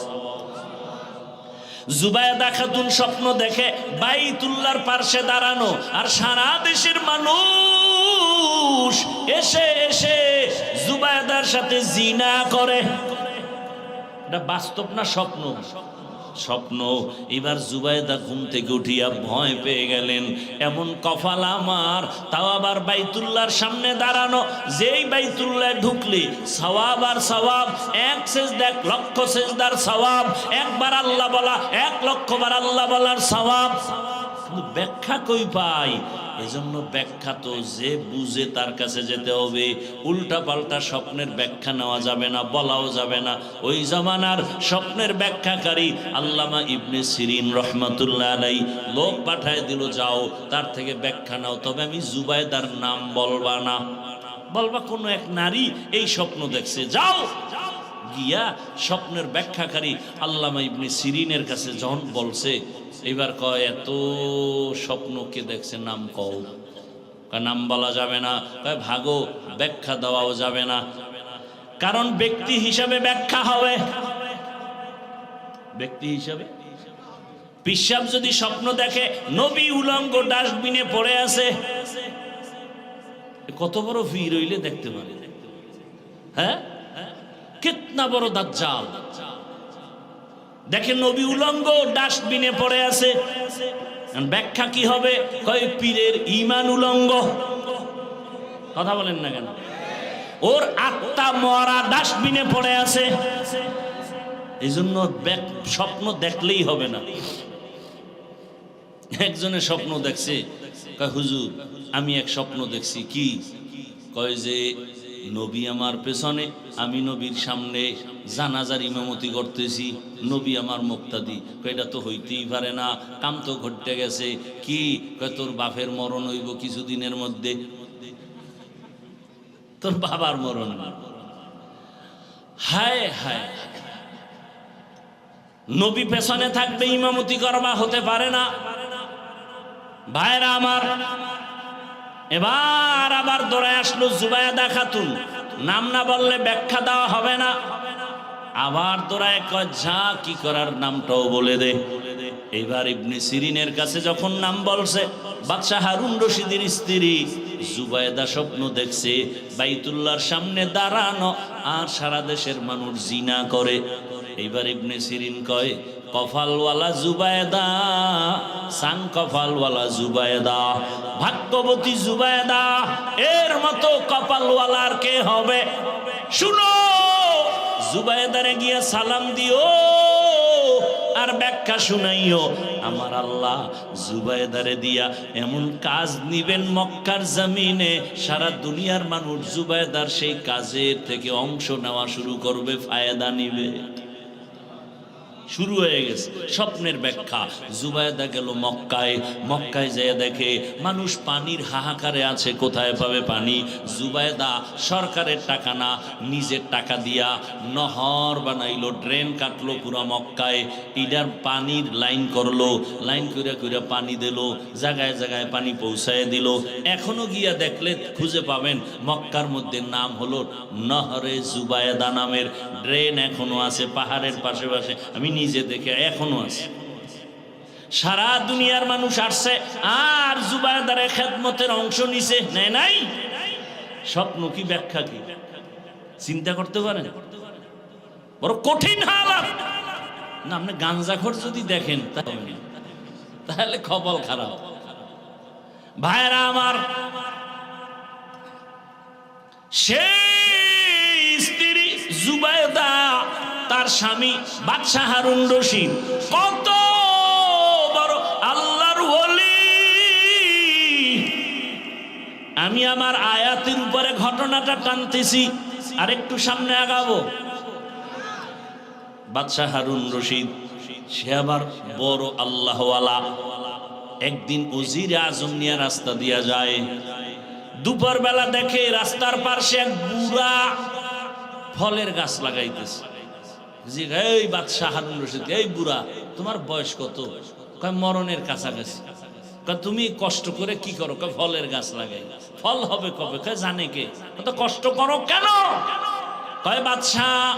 জুবায়দা খাতুন স্বপ্ন দেখে বাইতুল্লাহর পাশে দাঁড়ানো, আর সারা দেশের মানুষ এসে এসে জুবায়দার সাথে জিনা করে। এটা বাস্তব না স্বপ্ন? স্বপ্ন। এবার জুবাইদা ঘুম থেকে উঠিয়া ভয় পেয়ে গেলেন, এমন কপাল আমার, তাও আবার বাইতুল্লাহর সামনে দাঁড়ানো, যেই বাইতুল্লাহ ঢুকলে সওয়াব আর সওয়াব, এক সেজদা 1 লক্ষ সেজদার সওয়াব, একবার আল্লাহ বলা 1 লক্ষ বার আল্লাহ বলার সওয়াব। কিন্তু ব্যাখ্যা কই পাই? এজন্য ব্যাখ্যা তো যে বুঝে তার কাছে যেতে হবে। উল্টা পাল্টা স্বপ্নের ব্যাখ্যা নেওয়া যাবে না, বলাও যাবে না। ওই জামানার স্বপ্নের ব্যাখ্যাকারী আল্লামা ইবনে সিরিন রহমাতুল্লাহ আলাই লোক পাঠায় দিল, যাও তার থেকে ব্যাখ্যা নাও, তবে আমি জুবাইদার নাম বলবা না, বলবা কোনো এক নারী এই স্বপ্ন দেখছে। যাও গিয়া স্বপ্নের ব্যাখ্যাকারী আল্লামা ইবনে সিরিনের কাছে যখন বলছে, এবার কয় এত স্বপ্ন কে দেখছে, নাম কও। নাম বলা যাবে না। কয় ভাগো, ব্যাখ্যা দেওয়াও যাবে না, কারণ ব্যক্তি হিসাবে ব্যাখ্যা হবে। ব্যক্তি হিসাবে পিশাব যদি স্বপ্ন দেখে নবী উলঙ্গ ডাস্টবিনে পড়ে আছে, কত বড় ভিড় হইলে দেখতে পারে? হ্যাঁ, কিতনা বড় দাজ্জাল। দেখেন নবী উলঙ্গ ডাস্টবিনে পড়ে আছে, ব্যাখ্যা কি হবে? কয় পীরের ঈমান উলঙ্গ। কথা বলেন না কেন? ওর আত্মা মরা ডাস্টবিনে পড়ে আছে। এই জন্য স্বপ্ন দেখলেই হবে না। একজনের স্বপ্ন দেখছে, কয় হুজুর আমি এক স্বপ্ন দেখছি। কি? কয় যে নবী আমার পেছনে, আমি নবীর সামনে জানাজার ইমামতি করতেছি, নবী আমার মুক্তাদি। এটা তো হইতেই পারে না, কাম তো ঘটতে গেছে। কি? কয় তোর বাপের মরণ হইব কিছুদিনের মধ্যে। তোর বাবার মরণ? হায় হায়, নবী পেছনে থাকবে, ইমামতি করবা, হতে পারে না। ভাইরা আমার, এবার আবার দৌড়ে আসলো জুবাইদা খাতুন। নাম না বললে ব্যাখ্যা দেওয়া হবে না। আবার দৌড়ায় কয় যা কি করার নামটাও বলে দে। এবার ইবনে সিরিনের কাছে যখন নাম বলছে, বাদশাহ হারুন রশিদের স্ত্রী জুবাইদা স্বপ্ন দেখছে বাইতুল্লাহর সামনে দাঁড়ানো, আর সারা দেশের মানুষ জিনা করে। এইবার ইবনে সিরিন কয় কফালওয়ালা জুবাইদা, সাং কফালওয়ালা জুবাইদা, ভাগ্যবতী জুবাইদা, এর মতো কপালওয়ালার কে হবে? শুনো, জুবাইদারে গিয়া সালাম দিও আর ব্যাখ্যা শুনাইও। আমার আল্লাহ জুবাইদারে দিয়া এমন কাজ নিবেন মক্কার জমিনে, সারা দুনিয়ার মানুষ জুবাইদার সেই কাজের থেকে অংশ নেওয়া শুরু করবে, ফায়দা নিবে। শুরু হয়ে গেছে স্বপ্নের ব্যাখ্যা। জুবাইদা গেল মক্কায়, মক্কায় যেয়ে দেখে মানুষ পানির হাহাকারে আছে, কোথায় পাবে পানি? জুবাইদা সরকারের টাকা না, নিজের টাকা দিয়া নহর বানাইলো, ড্রেন কাটলো পুরা মক্কায়। ইডার পানির লাইন করলো, লাইন কইরা কইরা পানি দিল, জায়গায় জায়গায় পানি পৌঁছায় দিল। এখনো গিয়া দেখলে খুঁজে পাবেন মক্কার মধ্যে নাম হলো নহরে জুবাইদা নামের ড্রেন এখনো আছে পাহাড়ের পাশে পাশে। আমি নিজে দেখে এখনো আছে। সারা দুনিয়ার মানুষ আসছে আর জুবাইদারে খেদমতের অংশ নিছে, নেয় নাই? স্বপ্ন কি, ব্যাখ্যা কি? চিন্তা করতে পারেন? বড় কঠিন হালাত না। আপনি গাঞ্জাখোর যদি দেখেন তাহলে কপাল খারাপ। ভাইরা আমার, সেই স্ত্রী জুবাইদা, তার স্বামী বাদশাহ হারুন রশিদ কত বড় আল্লাহর ওলি। আমি আমার আয়াতের উপরে ঘটনাটা টানতেছি, আর একটু সামনে আগাবো। বাদশাহ হারুন রশিদ সে আবার বড় আল্লাহওয়ালা। একদিন ওজিরে আজম নিয়ে রাস্তা দিয়া যায়, দুপুর বেলা দেখে রাস্তার পাশে এক বুড়া ফলের গাছ লাগাইতেছে। জি, এই বাদশাহ হারুন রশিদ, এই বুড়া তোমার বয়স কত? কয় মরণের কাছাকাছি। কয় তুমি কষ্ট করে কি করো? কয় ফলের গাছ লাগাই। ফল হবে কবে? কয় জানে কে? তো কষ্ট করো কেন? কয় বাদশাহ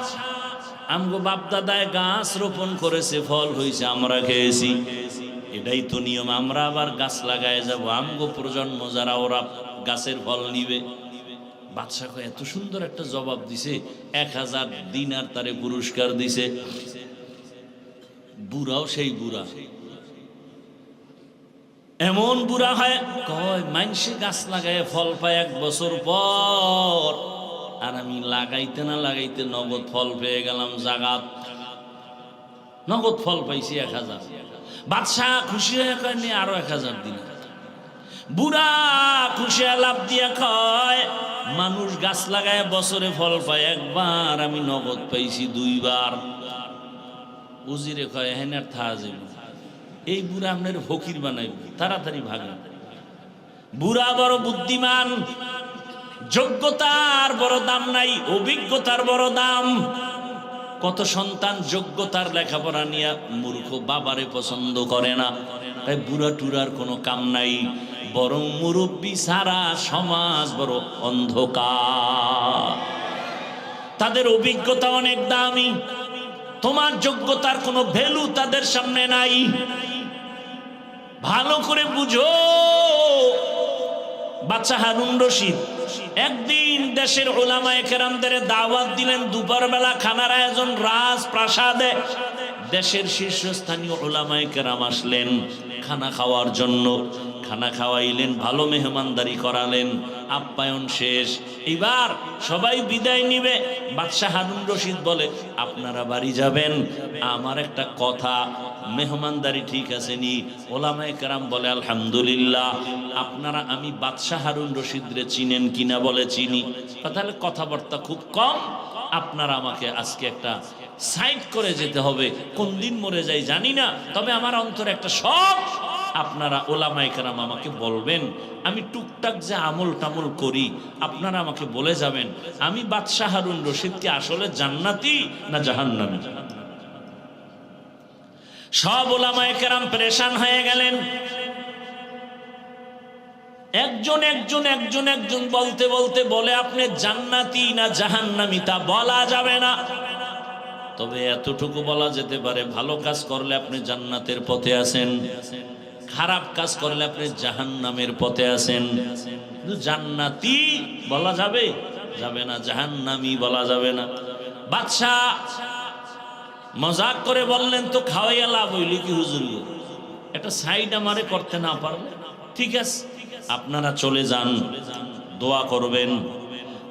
আমগো বাপ দাদায় গাছ রোপণ করেছে, ফল হয়েছে, আমরা খেয়েছি, এটাই তো নিয়ম। আমরা আবার গাছ লাগায় যাব, আমগো প্রজন্ম যারা ওরা গাছের ফল নিবে। বাদশাহ এত সুন্দর একটা জবাব দিছে, 1000 দিনার তারে পুরস্কার দিছে। বুড়াও সেই বুড়া, এমন বুড়া হয় কয় মানুষে গাছ লাগায় ফল পায় 1 বছর পর, আর আমি লাগাইতে না লাগাইতে নগদ ফল পেয়ে গেলাম। জাগাত নগদ ফল পাইছি 1000। বাদশাহ খুশি হয়ে কয় নি আরো 1000 দিন। বুড়া খুশি লাভ দিয়া কয় মানুষ গাছ লাগায় বছরে ফল পায় 1 বার, আমি নগদ পাইছি 2 বার। উজিরে কয় হেন আর থা যাইব, এই বুড়া আপনার ফকির বানাইব, তাড়াতাড়ি ভাগেন। বুড়া বড় বুদ্ধিমান, যোগ্যতার বড় দাম নাই, অভিজ্ঞতার বড় দাম। কত সন্তান যোগ্যতার লেখাপড়া নিয়ে মূর্খ বাবারে পছন্দ করে না, তাই বুড়া টুরার কোনো কাম নাই। বরং মুরব্বী সারা সমাজ বড় অন্ধকার, তাদের অভিজ্ঞতা অনেক দামি। তোমার যোগ্যতার কোনো ভ্যালু তাদের সামনে নাই। ভালো করে বুঝো। বাদশা হারুন রশিদ একদিন দেশের উলামায়ে কেরামদের দাওয়াত দিলেন। দুপুর বেলা খানার আয়োজন রাজপ্রাসাদে। দেশের শীর্ষস্থানীয় উলামায়ে কেরাম আসলেন খানা খাওয়ার জন্য। খানা খাওয়াইলেন, ভালো মেহমানদারি করালেন, আপ্যায়ন শেষ। এবার সবাই বিদায় নিবে। বাদশা হারুন রশিদ বলে আপনারা বাড়ি যাবেন, আমার একটা কথা, মেহমানদারি ঠিক আছে নি? ওলামায়ে কেরাম বলে আলহামদুলিল্লাহ। আপনারা আমি বাদশা হারুন রশিদরে চিনেন কিনা? বলে চিনি। তাহলে কথাবার্তা খুব কম, আপনারা আমাকে আজকে একটা সাইড করে যেতে হবে। কোন দিন মরে যাই জানি না, তবে আমার অন্তরে একটা শখ, আপনারা ওলামায়ে কেরাম আমাকে বলবেন, আমি টুকটাক যে আমল টামল করি আপনারা আমাকে বলে যাবেন, আমি বাদশা হারুন রশিদ কি আসলে জান্নাতি না জাহান্নামী? সব ওলামায়ে কেরাম পেরেশান হয়ে গেলেন। একজন একজন একজন একজন বলতে বলতে বলে আপনি জান্নাতি না জাহান্নামী তা বলা যাবে না, তবে এতটুকু বলা যেতে পারে ভালো কাজ করলে আপনি জান্নাতের পথে আছেন, খারাপ কাজ করলে আপনি জাহান্নামের পথে আছেন। জান্নাতি বলা যাবে যাবে না, জাহান্নামী বলা যাবে না। বাদশাহ মজাক করে বললেন তো খাওয়াইয়া লাভ হইল কি হুজুর, একটা সাইড আমারে করতে না পারলে ঠিক আছে, আপনারা চলে যান, দোয়া করবেন।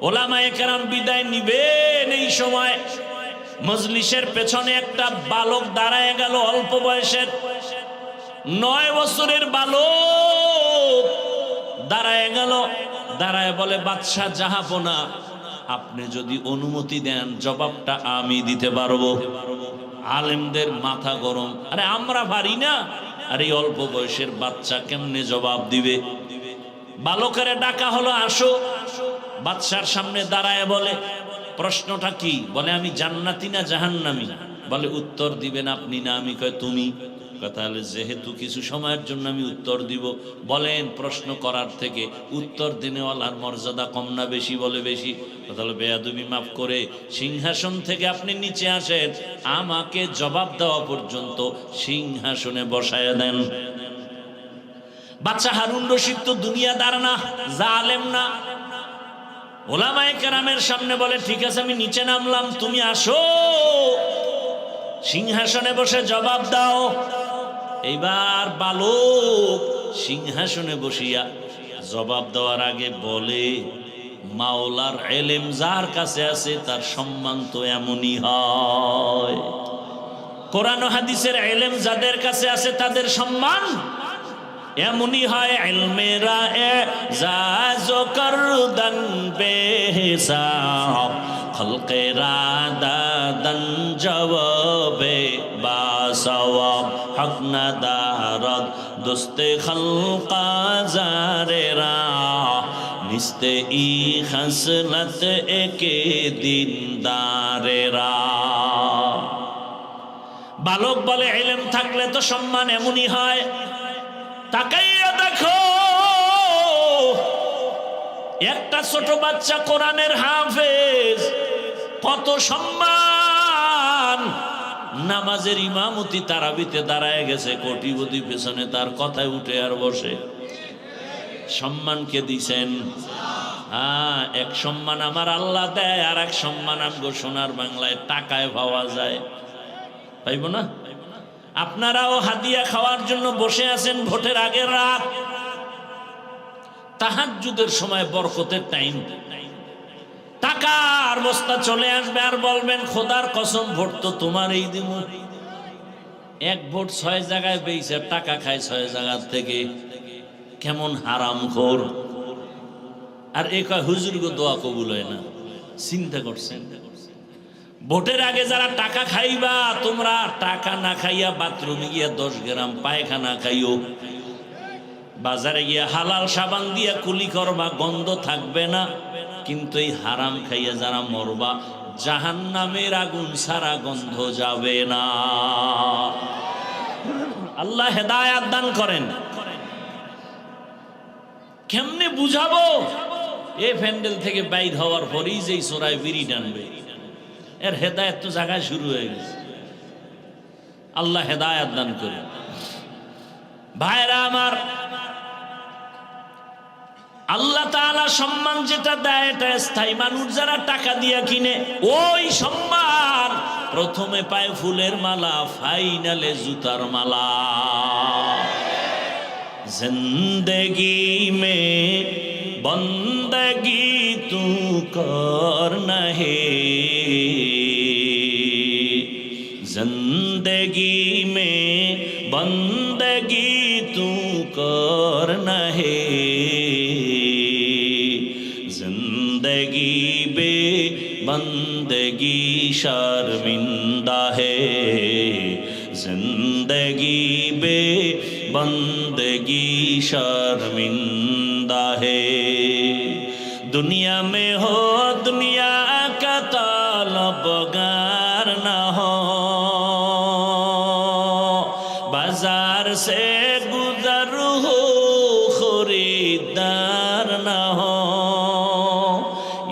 ওলামায়ে কেরাম বিদায় নিবেন। এই সময় মজলিসের পেছনে একটা বালক দাঁড়ায় গেল, অল্প বয়সের 9 বছরের বালক দাঁড়ায় গেল। দাঁড়ায় বলে বাদশাহ জাহাপনা, আপনি যদি অনুমতি দেন জবাবটা আমি দিতে পারবো। আলেমদের মাথা গরম, আরে আমরা পারি না, আর এই অল্প বয়সের বাচ্চা কেমনে জবাব দিবে? বালকের ডাকা হলো, আসো। বাদশার সামনে দাঁড়ায় বলে প্রশ্নটা কি? বলে আমি জান্নাতি না জাহান্নামী? বলে উত্তর দিবেন আপনি না আমি? কয় তুমি। তাহলে যেহেতু কিছু সময়ের জন্য আমি উত্তর দিব, বলেন প্রশ্ন করার থেকে উত্তর দিনেওয়ালার মর্যাদা কম না বেশি? বলে বেশি। তাহলে বেয়াদবি মাফ করে সিংহাসন থেকে আপনি নিচে আসেন, আমাকে জবাব দেওয়া পর্যন্ত সিংহাসনে বসায় দেন। বাদশা হারুন রশিদ তো দুনিয়াদার না, জালেম না। ওলামায়ে কেরামের সামনে বলে ঠিক আছে আমি নিচে নামলাম, তুমি আসো সিংহাসনে বসে জবাব দাও। এইবার বালক সিংহাসনে বসিয়া জবাব দেওয়ার আগে বলে মাওলার এলেম যার কাছে আছে তার সম্মান তো এমনই হয়। কোরআন ও হাদিসের এলেম যাদের কাছে আছে তাদের সম্মান এমনই হয়। ইলমেরা এজাজ করদন বেহিসাব, খলকেরা দাদন জবাবে বাসওয়াব, হক নাদারত দোস্তে খলকা জারেরা, নিস্তে ই খসলত একে দিনদারেরা। বালক বলে ইলম থাকলে তো সম্মান এমনই হয়। তাকাইয়া দেখো একটা ছোট বাচ্চা কোরআনের হাফেজ, কত সম্মান। নামাজের ইমামতি তারাবিতে দাঁড়ায় গেছে, কোটিপতি পেছনে তার কথায় উঠে আর বসে। সম্মানকে দিছেন। হ্যাঁ, এক সম্মান আমার আল্লাহ দেয়, আর এক সম্মান আমগো সোনার বাংলায় টাকায় পাওয়া যায়। পাইব না? আপনারাও হাদিয়া খাওয়ার জন্য বসে আছেন ভোটের আগের রাত, তাহাজ্জুদের সময় বরকতের টাইম, টাকার বস্তা চলে আসবে আর বলবেন খোদার কসম ভোট তো তোমার এই দিব। এক ভোট 6 জায়গায় পেয়েছে, টাকা খায় 6 জায়গা থেকে, কেমন হারামখোর। আর এ কয় হুজুর গো দোয়া কবুল হয় না। চিন্তা করছেন? ভোটের আগে যারা টাকা খাইবা, তোমরা টাকা না খাইয়া বাথরুমে গিয়া 10 গ্রাম পায়খানা খাইও, বাজারে গিয়া হালাল সাবান দিয়া কুলি করবা, গন্ধ থাকবে না। কিন্তু এই হারাম খাইয়া যারা মরবা, জাহান্নামের আগুন ছাড়া গন্ধ যাবে না। আল্লাহ হেদায়াত দান করেন। কেমনে বুঝাবো? এ প্যান্ডেল থেকে বাইর হওয়ার পরেই যেই সোরায় বিড়ি টানবে, এর হেদায়েত তো জায়গায় শুরু হয়ে গেছে। আল্লাহ হেদায়াত দান করেন। ভাইরা আমার, আল্লাহ তাআলা সম্মান যেটা দেয় এটা স্থায়ী। মানুষ যারা টাকা দিয়া কিনে, ওই সম্মান প্রথমে পায় ফুলের মালা, ফাইনালে জুতার মালা। জিন্দেগি মে বন্দগি তু করনা হে, जिंदगी में बंदगी तू करना है, जिंदगी बे बंदगी शर्मिंदा है, जिंदगी बे बंदगी शर्मिंदा है। दुनिया में हो दुनिया का तलबगार ना हो, बाजार से गुजर हो खरीदार ना हो।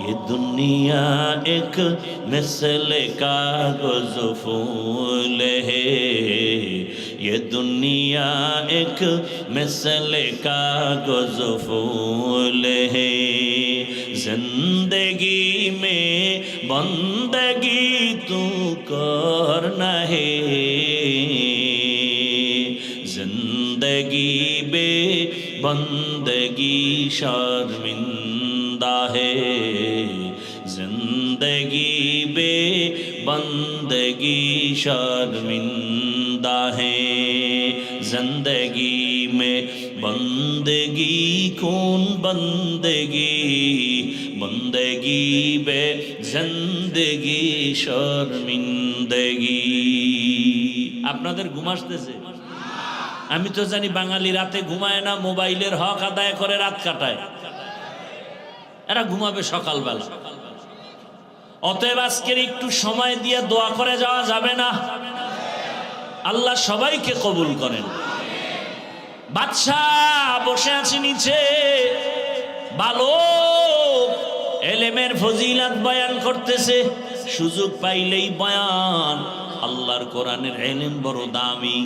ये दुनिया एक मिसल कागज फूल है, ये दुनिया एक मिसल कागज फूल है। जिंदगी में बंदगी तू करना है, जिंदगी बे बंदगी शर्मिंदा है, जिंदगी बे बंदगी शर्मिंदा है। जिंदगी में बंदगी कौन बंदगी, बंदगी बे जिंदगी शर्मिंदगी। আপনাদের ঘুম আসতেছে? আমি তো জানি বাঙালি রাতে ঘুমায় না, মোবাইলের হক আদায় করে রাত কাটায়। এরা ঘুমাবে সকালবেলা। অতএব আজকের একটু সময় দিয়ে দোয়া করে যাওয়া যাবে না? আল্লাহ সবাইকে কবুল করেন। বাদশাহ বসে আছে নিচে, বালক এলেমের ফজিলত বয়ান করতেছে, সুযোগ পাইলেই বয়ান। আল্লাহর কোরআনের এলেম বড় দামি,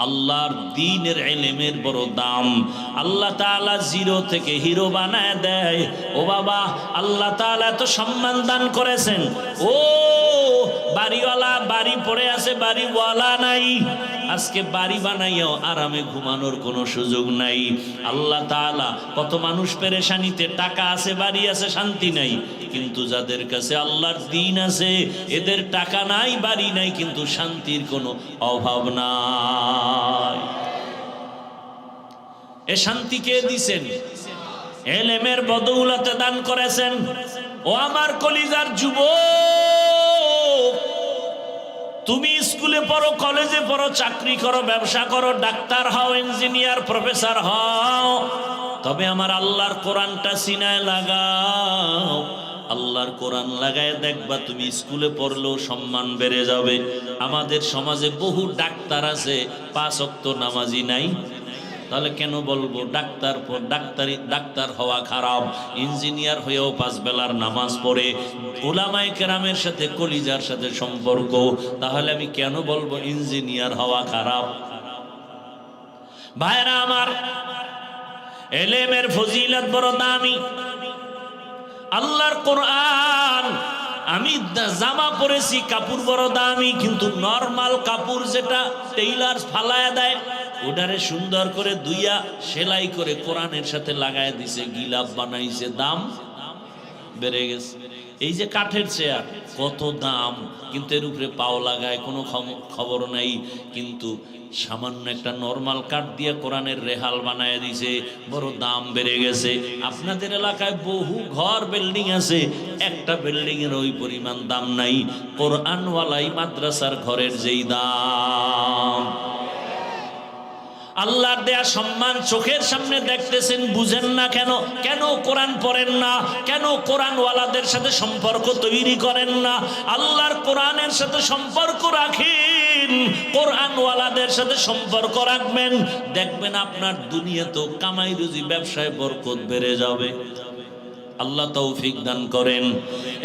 আল্লাহর দ্বীনের এলেমের বড় দাম। আল্লাহ তাআলা জিরো থেকে হিরো বানায় দেয়। ও বাবা, আল্লাহ তাআলা তো সম্মান দান করেছেন। ও বাড়িওয়ালা বাড়ি পড়ে আছে, বাড়িওয়ালা নাই। আজকে বাড়ি বানাইয়াও আরামে ঘুমানোর কোনো সুযোগ নাই। আল্লাহ তাআলা কত মানুষ পেরেশানিতে, টাকা আছে, বাড়ি আছে, শান্তি নাই। কিন্তু যাদের কাছে আল্লাহর দ্বীন আছে, এদের টাকা নাই, বাড়ি নাই, কিন্তু শান্তির কোনো অভাব নাই। এ শান্তি কে দিছেন? এলেমের বদৌলতে দান করেছেন। ও আমার কলিজার যুবক, তুমি স্কুলে পড়ো, কলেজে পড়ো, চাকরি করো, ব্যবসা করো, ডাক্তার হও, ইঞ্জিনিয়ার, প্রফেসর হও, তবে আমার আল্লাহর কোরআনটা সিনায় লাগাও। আল্লাহর কোরআন লাগায় দেখবা তুমি স্কুলে পড়লেও সম্মান বেড়ে যাবে। আমাদের সমাজে বহু ডাক্তার আছে, 5 ওয়াক্ত নামাজি নাই। তাহলে কেন বলবো ডাক্তার হওয়া খারাপ? ইঞ্জিনিয়ার হয়েও 5 বেলার নামাজ পড়ে, উলামায়ে কেরামের সাথে কলিজার সাথে সম্পর্ক, তাহলে আমি কেন বলবো ইঞ্জিনিয়ার হওয়া খারাপ? ভাইরা আমার, এলেমের ফজিলত বড় দামি। আল্লাহর কোরআন আমি জামা পরেছি, কাপড় বড় দামি, কিন্তু নরমাল কাপড় যেটা টেইলার ফালায়া দেয় ওটারে সুন্দর করে ধুইয়া সেলাই করে কোরআনের সাথে লাগায় দিছে, গিলাফ বানাইছে, দাম বেড়ে গেছে। এই যে কাঠের চেয়ার কত দাম, কিন্তু এর উপরে পাও লাগায় কোনো খবর নাই, কিন্তু সামান্য একটা নরমাল কাঠ দিয়ে কোরআনের রেহাল বানায় দিছে, বড় দাম বেড়ে গেছে। আপনাদের এলাকায় বহু ঘর বিল্ডিং আছে, একটা বিল্ডিং এর ওই পরিমাণ দাম নাই, কোরআনওয়ালাই মাদ্রাসার ঘরের যেই দাম। আল্লাহর দেয়া সম্মান চোখের সামনে দেখতেছেন, বুঝেন না কেন? কেন কোরআন পড়েন না? কেন কোরআনওয়ালাদের সাথে সম্পর্ক তৈরি করেন না? আল্লাহর কোরআনের সাথে সম্পর্ক রাখেন, কোরআনওয়ালাদের সাথে সম্পর্ক রাখবেন, দেখবেন আপনার দুনিয়াতেও কামাই রুজি ব্যবসায় বরকত বেড়ে যাবে। আল্লাহ তৌফিক দান করেন।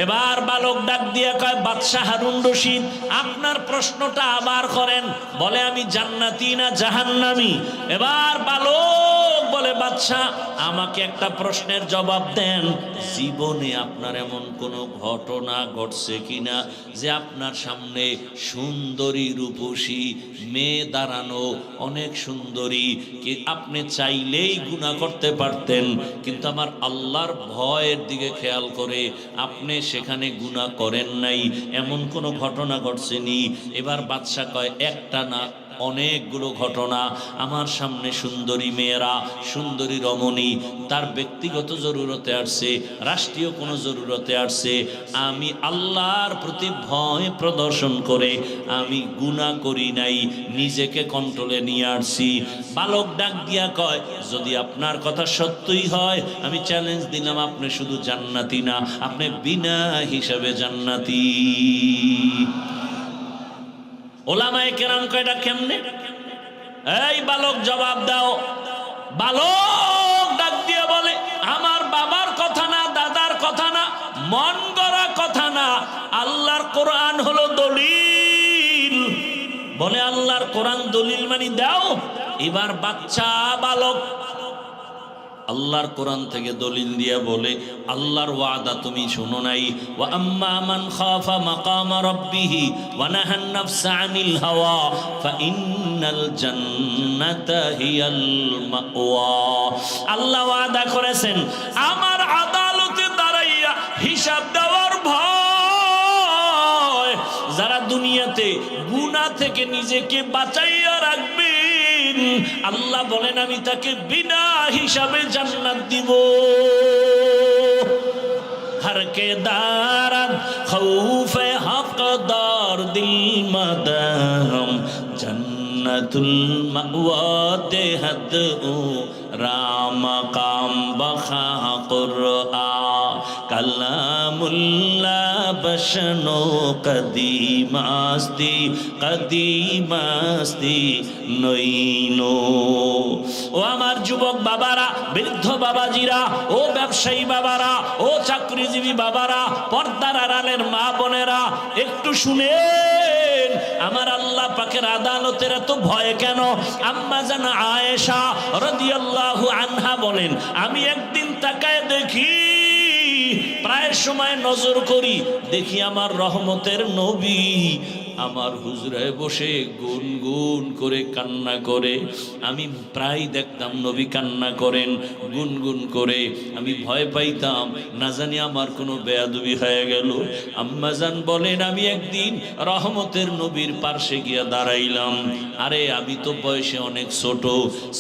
এবার বালক ডাক দিয়ে কয়, বাদশাহ হারুন রশিদ, আপনার প্রশ্নটা আবার করেন। বলে, আমি জান্নাতি না জাহান্নামী? এবার বালক বলে, বাদশাহ আমাকে একটা প্রশ্নের জবাব দেন, জীবনে আপনার এমন কোনো ঘটনা ঘটছে কিনা যে আপনার সামনে সুন্দরী রূপসী মেয়ে দাঁড়ানো, অনেক সুন্দরী, কি আপনি চাইলেই গুনাহ করতে পারতেন, কিন্তু আমার আল্লাহর ভয়ের দিকে খেয়াল করে আপনি সেখানে গুনাহ করেন নাই, এমন কোনো ঘটনা ঘটছেনি? এবার বাদশা কয়, একটা না, অনেকগুলো ঘটনা। আমার সামনে সুন্দরী মেয়েরা, সুন্দরী রমণী, তার ব্যক্তিগত জরুরতে আসছে, রাষ্ট্রীয় কোনো জরুরতে আসছে, আমি আল্লাহর প্রতি ভয় প্রদর্শন করে আমি গুনাহ করি নাই, নিজেকে কন্ট্রোলে নিয়ে আসছি। বালক ডাক দিয়া কয়, যদি আপনার কথা সত্যই হয়, আমি চ্যালেঞ্জ দিলাম, আপনি শুধু জান্নাতি না, আপনি বিনা হিসাবে জান্নাতি। ওলামায়ে কেরাম কয়টা কেমনে? এই বালক জবাব দাও। বালক ডাক দিয়ে বলে, আমার বাবার কথা না, দাদার কথা না, মন গড়া কথা না, আল্লাহর কোরআন হলো দলিল। বলে, আল্লাহর কোরআন দলিল মানে দাও। এবার বাচ্চা বালক আল্লাহর কোরআন থেকে দলিল দিয়া বলে, আল্লাহর ওয়াদা তুমি শুনো নাই, ওয়া আম্মা মান খাফা মাকামা রাব্বিহি ওয়া নাহান নাফসা আনিল হাওয়া ফাইন্নাল জান্নাতা হিয়াল মাওয়া। আল্লাহ ওয়াদা করেছেন, আমার আদালতে দাঁড়াইয়া হিসাব দেওয়ার ভয়, যারা দুনিয়াতে গুনাহ থেকে নিজেকে বাঁচাইয়া রাখবে, আল্লাহ বলেন আমি তাকে বিনা হিসাবে জান্নাত দিব। हर के दारद खौफे हकदार दिल मदम जन्नतुल मअवा देहद राम काम बखा कुरआ कलामुल्लाह बशनो कदीमास्ती कदीमास्ती नईनो। ও আমার যুবক বাবারা, বৃদ্ধ বাবাজিরা, ও ব্যবসায়ী বাবারা, ও চাকরিজীবী বাবারা, পর্দার আড়ালের মা বোনেরা, একটু শুনেন, আমার আল্লাহ পাকের আদালতের এত ভয় কেন? আম্মা জান আয়েশা রাদিয়াল্লাহু আনহা বলেন, আমি একদিন তাকায় দেখি, প্রায় সময় নজর করি, দেখি আমার রহমতের নবী আমার হুজরায় বসে গুনগুন করে কান্না করে। আমি প্রায় দেখতাম নবী কান্না করেন গুনগুন করে, আমি ভয় পাইতাম না জানি আমার কোনো বেয়াদবি হয়ে গেল। আম্মাজান বলেন, আমি একদিন রহমতের নবীর পার্শ্বে গিয়া দাঁড়াইলাম। আরে আমি তো বয়সে অনেক ছোট,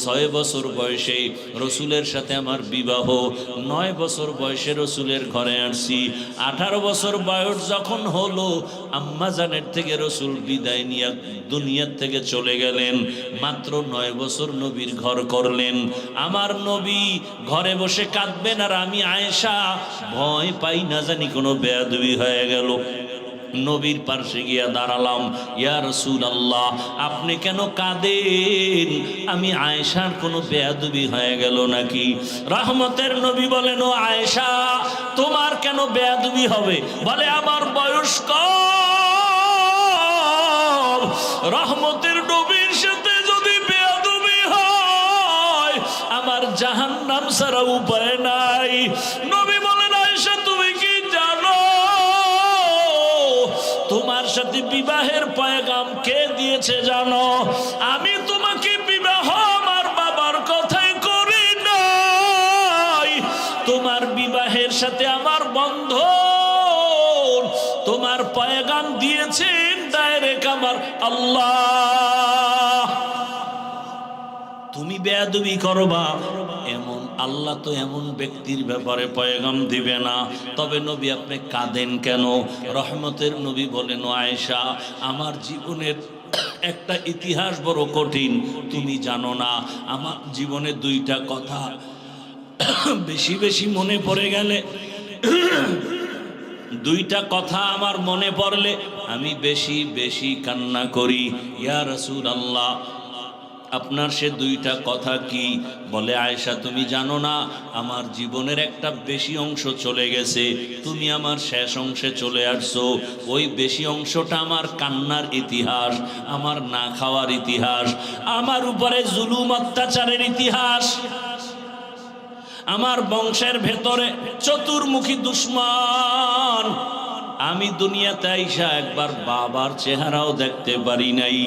6 বছর বয়সে রসুলের সাথে আমার বিবাহ, 9 বছর বয়সে রসুলের ঘরে আসছি। 18 বছর বয়স যখন হলো, আম্মাজানের থেকে রসুল বিদায় নিয়ে দুনিয়ার থেকে চলে গেলেন। মাত্র 9 বছর নবীর ঘর করলেন। আমার নবী ঘরে বসে কাঁদবেন, আর আমি আয়েশা ভয় পাই না জানি কোনো বেয়াদবি হয়ে গেল। নবীর পাশে গিয়া দাঁড়ালাম, ইয়া রাসূলুল্লাহ আপনি কেন কাঁদেন? আমি আয়েশার কোনো বেয়াদবি হয়ে গেল নাকি? রহমতের নবী বলেন, ও আয়েশা তোমার কেন বেয়াদবি হবে? বলে, আমার বয়স কম, রহমতের নবীর সাথে যদি বেয়াদবি হয় আমার জাহান্নাম ছাড়া উপায় নাই। নবী বলেন, আয়েশা তুমি কি জানো সাথে বিবাহের পয়গাম কে দিয়েছে জানো? আমি তোমাকে বিবাহ আমার বাবার কথাই করি নাই, তোমার বিবাহের সাথে আমার বন্ধন, তোমার পয়গাম দিয়েছেন ডাইরেক্ট আমার আল্লাহ। তুমি বেয়াদবি করবা এমন আল্লাহ তো এমন ব্যক্তির ব্যাপারে পয়গাম দিবে না। তবে নবী আপনি কাঁদেন কেন? রহমতের নবী বলেন, আয়েশা আমার জীবনের একটা ইতিহাস বড় কঠিন, তুমি জানো না। আমার জীবনে দুইটা কথা বেশি বেশি মনে পড়ে গেলে, দুইটা কথা আমার মনে পড়লে আমি বেশি বেশি কান্না করি। ইয়া রাসূলুল্লাহ আপনার সে দুইটা কথা কি? বলে, আয়েশা তুমি জানো না আমার জীবনের একটা বেশি অংশ চলে গেছে, তুমি আমার শেষ অংশে চলে আসছো। ওই বেশি অংশটা আমার কান্নার ইতিহাস, আমার না খাওয়ার ইতিহাস, আমার উপরে জুলুম অত্যাচারের ইতিহাস। আমার বংশের ভেতরে চতুর্মুখী দুশ্মন। আমি দুনিয়াতে আইসা একবার বাবার চেহারাও দেখতে পারি নাই,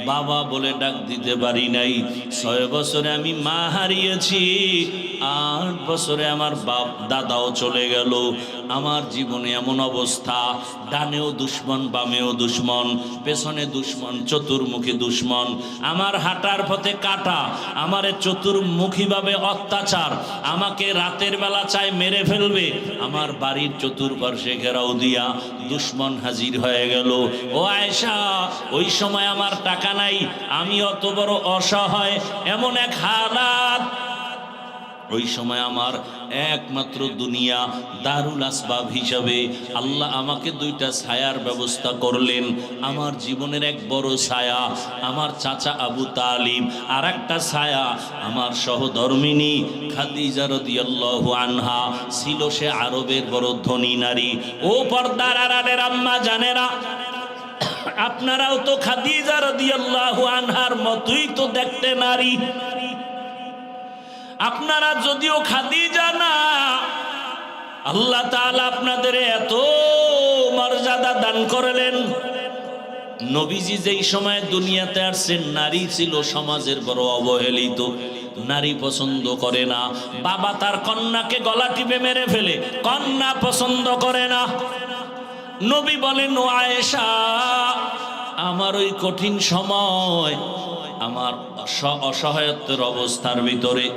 বাবা বলে ডাক দিতে পারি নাই। 6 বছরে আমি মা হারিয়েছি, 8 বছরে আমার দাদাও চলে গেল। আমার জীবনে এমন অবস্থা, ডানেও দুশ্মন, বামেও দুশ্মন, পেছনে দুশ্মন, চতুর্মুখী দুশ্মন। আমার হাঁটার পথে কাটা, আমারে চতুর্মুখীভাবে অত্যাচার, আমাকে রাতের বেলা চায় মেরে ফেলবে। আমার বাড়ির চতুর্পার্শ্বে ঘেরাও দিয়া দুশ্মন হাজির হয়ে গেল। ও আয়েশা ওই সময় আমার টাকা নাই, আমি অত বড় অসহায়, এমন এক হালাত। ওই সময় আমার একমাত্র দুনিয়া দারুল আসবাব হিসাবে আল্লাহ আমাকে দুইটা ছায়ার ব্যবস্থা করলেন। আমার জীবনের এক বড় ছায়া আমার চাচা আবু তালিব, আর একটা ছায়া আমার সহধর্মিনী খাদিজা রাদিয়াল্লাহু আনহা। ছিল সে আরবের বড় ধনী নারী। ও পর্দার আড়ালের আম্মা জানেরা, আপনারাও তো খাদিজা রাদিয়াল্লাহু আনহার মতোই তো দেখতে নারী। আপনারা যদিও খাদিজা না, আল্লাহ তাআলা আপনাদের এত মর্যাদা দান করলেন। নবীজি যেই সময় দুনিয়াতে আসছেন, নারী ছিল সমাজের বড় অবহেলিত, নারী পছন্দ করে না। বাবা তার কন্যাকে গলা টিপে মেরে ফেলে, কন্যা পছন্দ করে না। নবী বলেন, ও আয়েশা আমার ওই কঠিন সময়, আমার অসহায়ত্বের অবস্থার ভিতরে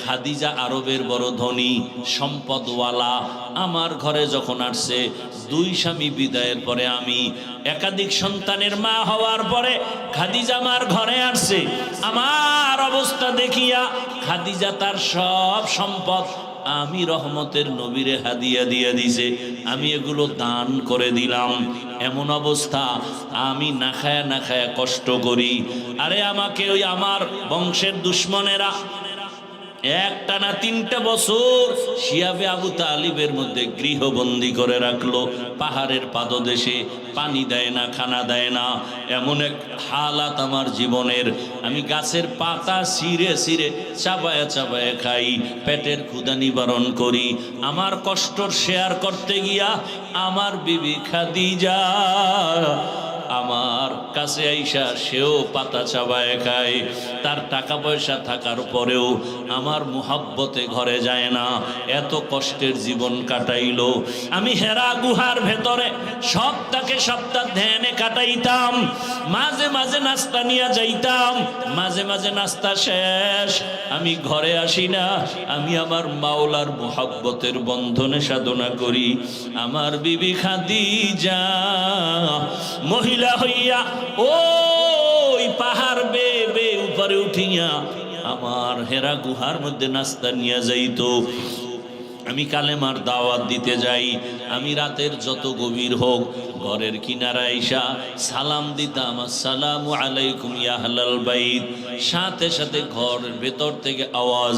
খাদিজা আরবের বড় ধনী সম্পদওয়ালা আমার ঘরে যখন আসছে, 2 স্বামী বিদায়ের পরে আমি একাধিক সন্তানের মা হওয়ার পরে খাদিজা আমার ঘরে আসছে। আমার অবস্থা দেখিয়া খাদিজা তার সব সম্পদ আমি রহমতের নবীরে হাদিয়া দিয়ে দিছে, আমি এগুলো দান করে দিলাম। এমন অবস্থা আমি না খায়া কষ্ট করি। আরে আমাকে ওই আমার বংশের দুশ্মনেরা একটানা 3টা বছর শিয়াবে আবু তালিবের মধ্যে গৃহবন্দী করে রাখলো। পাহাড়ের পাদদেশে পানি দেয় না, খানা দেয় না, এমন এক হালাত আমার জীবনের। আমি গাছের পাতা ছিঁড়ে ছিঁড়ে চাবায়া চাবায়া খাই, পেটের ক্ষুধা নিবারণ করি। আমার কষ্ট শেয়ার করতে গিয়া আমার বিবি খাদিজা আমার কাছে আইসা সেও পাতা চাবায় খায়। তার টাকা পয়সা থাকার পরেও আমার মুহাব্বতে ঘরে যায় না, এত কষ্টের জীবন কাটাইলো। আমি হেরা গুহার ভেতরে সপ্তাহ ধ্যানে কাটাইতাম, মাঝে মাঝে নাস্তা নিয়ে যাইতাম, মাঝে মাঝে নাস্তা শেষ আমি ঘরে আসি না, আমি আমার মাওলার মুহাব্বতের বন্ধনে সাধনা করি। আমার বিবি খাদিজা মহিলা হইয়া ওই পাহাড় বেয়ে উপরে উঠিয়া আমার হেরা গুহার মধ্যে নাস্তা নিয়ে যাইতো। আমি কালেমার দাওয়াত দিতে যাই, আমি রাতের যত গভীর হোক ঘরের কিনারা আইসা সালাম দিতাম, আসসালামু আলাইকুম ইয়া আহলাল বাইত। সাথে সাথে ঘরের ভেতর থেকে আওয়াজ,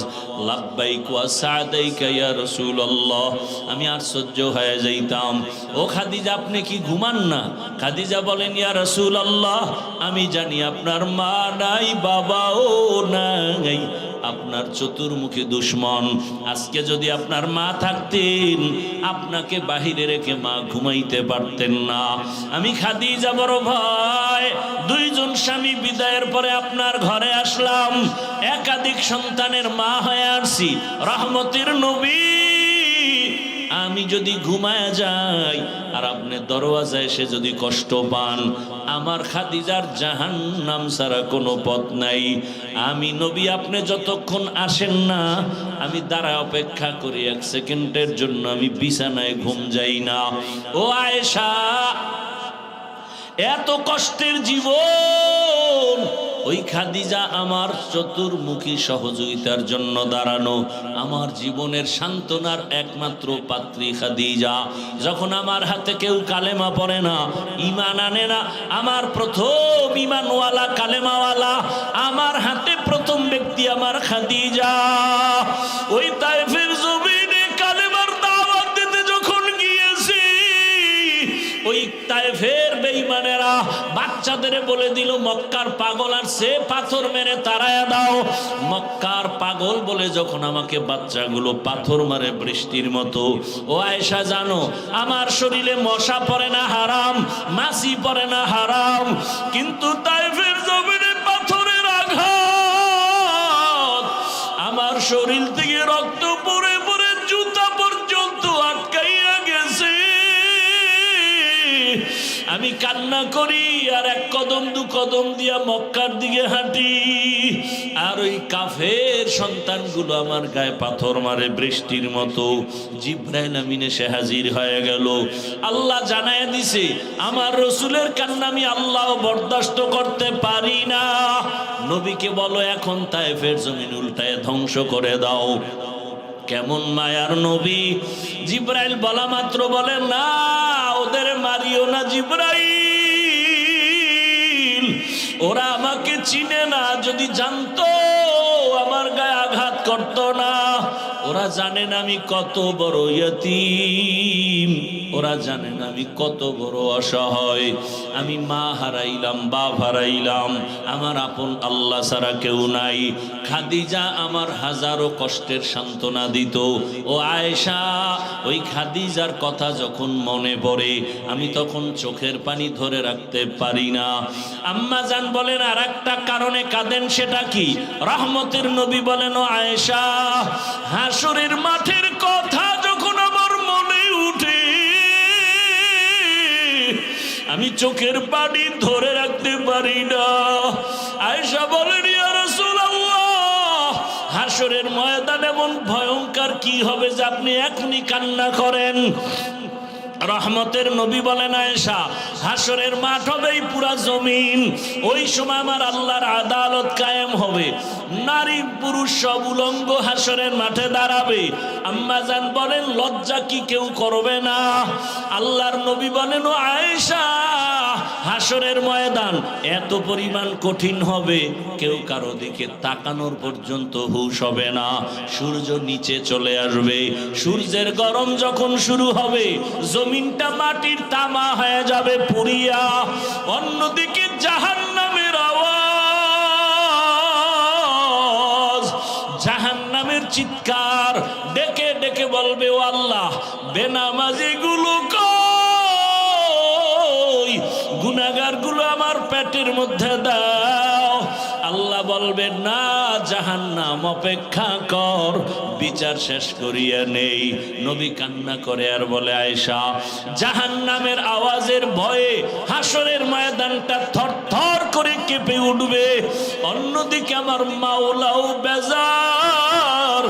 লাব্বাইক ওয়া সাদাইকা ইয়া রাসূলুল্লাহ। আমি আশ্চর্য হয়ে যাইতাম, ও খাদিজা আপনি কি ঘুমান না? খাদিজা বলেন, ইয়া রাসূলুল্লাহ আমি জানি আপনার মা নাই, বাবাও নাই, আপনার চতুর্মুখী দুশ্মন। আজকে যদি আপনার মা থাকতেন, আপনাকে বাহিরে রেখে মা ঘুমাইতে পারতেন না। আমি খাদিজা বড় ভয়, দুইজন স্বামী বিদায়ের পরে আপনার ঘরে আসলাম, একাধিক সন্তানের মা হয়ে আসছি। রহমতের নবী, আমি যদি ঘুমায় যাই আর আপনি দরওয়াজায় এসে যদি কষ্ট পান, আমার খাদিজার জাহান্নাম ছাড়া কোনো পথ নাই। আমি নবী, আপনি যতক্ষণ আসেন না আমি দাঁড়ায় অপেক্ষা করি, 1 সেকেন্ডের জন্য আমি বিছানায় ঘুম যাই না। ও আয়েশা, এত কষ্টের জীবন, ওই খাদিজা আমার চতুর্মুখী সহযোগিতার জন্য দাঁড়ানো, আমার জীবনের সান্ত্বনার একমাত্র পাত্রী খাদিজা। যখন আমার হাতে কেউ কালেমা পড়ে না, ঈমান আনে না, আমার প্রথম ঈমানওয়ালা কালেমাওয়ালা আমার হাতে প্রথম ব্যক্তি আমার খাদিজা। ওই তায়েফের জমিনে কালেমার দাওয়াত দিতে যখন গিয়েছি, ওই তায়েফের বেঈমানেরা বাচ্চাদের বলে দিল মক্কার পাগল আর সে পাথর মেরে তাড়ায়া দাও। মক্কার পাগল বলে যখন আমাকে বাচ্চাগুলো পাথর মারে বৃষ্টির মতো। ও আয়েশা, জানো আমার শরীরে মশা পড়ে না হারাম, মাছি পড়ে না হারাম, কিন্তু তায়েফের জমিনে পাথরের আঘাত আমার শরীর থেকে রক্ত পড়ে পড়ে জুতা পর্যন্ত আটকাইয়া গেছে। আমি কান্না করি আর 1 কদম 2 কদম দিয়া মক্কার দিকে হাঁটি, আর ওই কাফের সন্তানগুলো আমার গায়ে পাথর মারে বৃষ্টির মতো। জিবরাইল আমিন এসে হাজির হয়ে গেল। আল্লাহ জানায় দিছে, আমার রসুলের কান্না আমি আল্লাহ বরদাস্ত করতে পারি না। নবীকে বলো এখন তায়েফের জমিন উল্টায় ধ্বংস করে দাও। কেমন মায়ার নবী! জিবরাইল বলা মাত্র বলে, না, ওদের মারিও না জিবরাইল, ওরা আমাকে চিনে না, যদি জানতো আমার গায়ে আঘাত করতো না। ওরা জানেন আমি কত বড় ইয়তীম, ওরা জানেন আমি কত বড় অসহায়। আমি মা হারাইলাম, বাপ হারাইলাম, আমার আপন আল্লাহ ছাড়া কেউ নাই। খাদিজা আমার হাজারো কষ্টের সান্ত্বনা দিত। ও আয়েশা, ওই খাদিজার কথা যখন মনে পড়ে আমি তখন চোখের পানি ধরে রাখতে পারি না। আম্মা জান বলেন আর একটা কারণে কাঁদেন, সেটা কি? রহমতের নবী বলেন, ও আয়েশা, হাসরের মাঠের কথা যখন আমার মনে উঠে আমি চোখের পানি ধরে রাখতে পারি না। আয়েশা বলেন, ইয়া রাসূলুল্লাহ, হাসরের ময়দান এমন ভয়ঙ্কর কি হবে যে আপনি এখনই কান্না করেন? রহমতের নবী বলেন, আয়েশা, হাসরের মাঠ হবে এই পুরা জমিন। ওই সময় আমার আল্লাহর আদালত কায়েম হবে, নারী পুরুষ সব উলঙ্গ হাসরের মাঠে দাঁড়াবে। আম্মা জান বলেন, লজ্জা কি কেউ করবে না? আল্লাহর নবী বলেন, ও আয়েশা, হাসরের ময়দান এত পরিমাণ কঠিন হবে কেউ কারো দিকে তাকানোর পর্যন্ত হুঁশ হবে না। সূর্য নিচে চলে আসবে, সূর্যের গরম যখন শুরু হবে জমিনটা মাটির তামা হয়ে যাবে পুড়িয়া। অন্যদিকে জাহান্নামের আওয়াজ, জাহান্নামের চিৎকার ডেকে ডেকে বলবে, ও আল্লাহ, বেনামাজি গুলো কই, গুনাহগার গুলো আমার পেটের মধ্যে দাও। আল্লাহ বলবে, না, জাহান্নাম অপেক্ষা কর, বিচার শেষ করিয়া নেই। নবী কান্না করে আর বলে, আয়েশা, জাহান্নামের আওয়াজের ভয়ে হাসরের ময়দানটা থরথর করে কেঁপে উঠবে। অন্যদিকে আমার মাওলাও বেজার,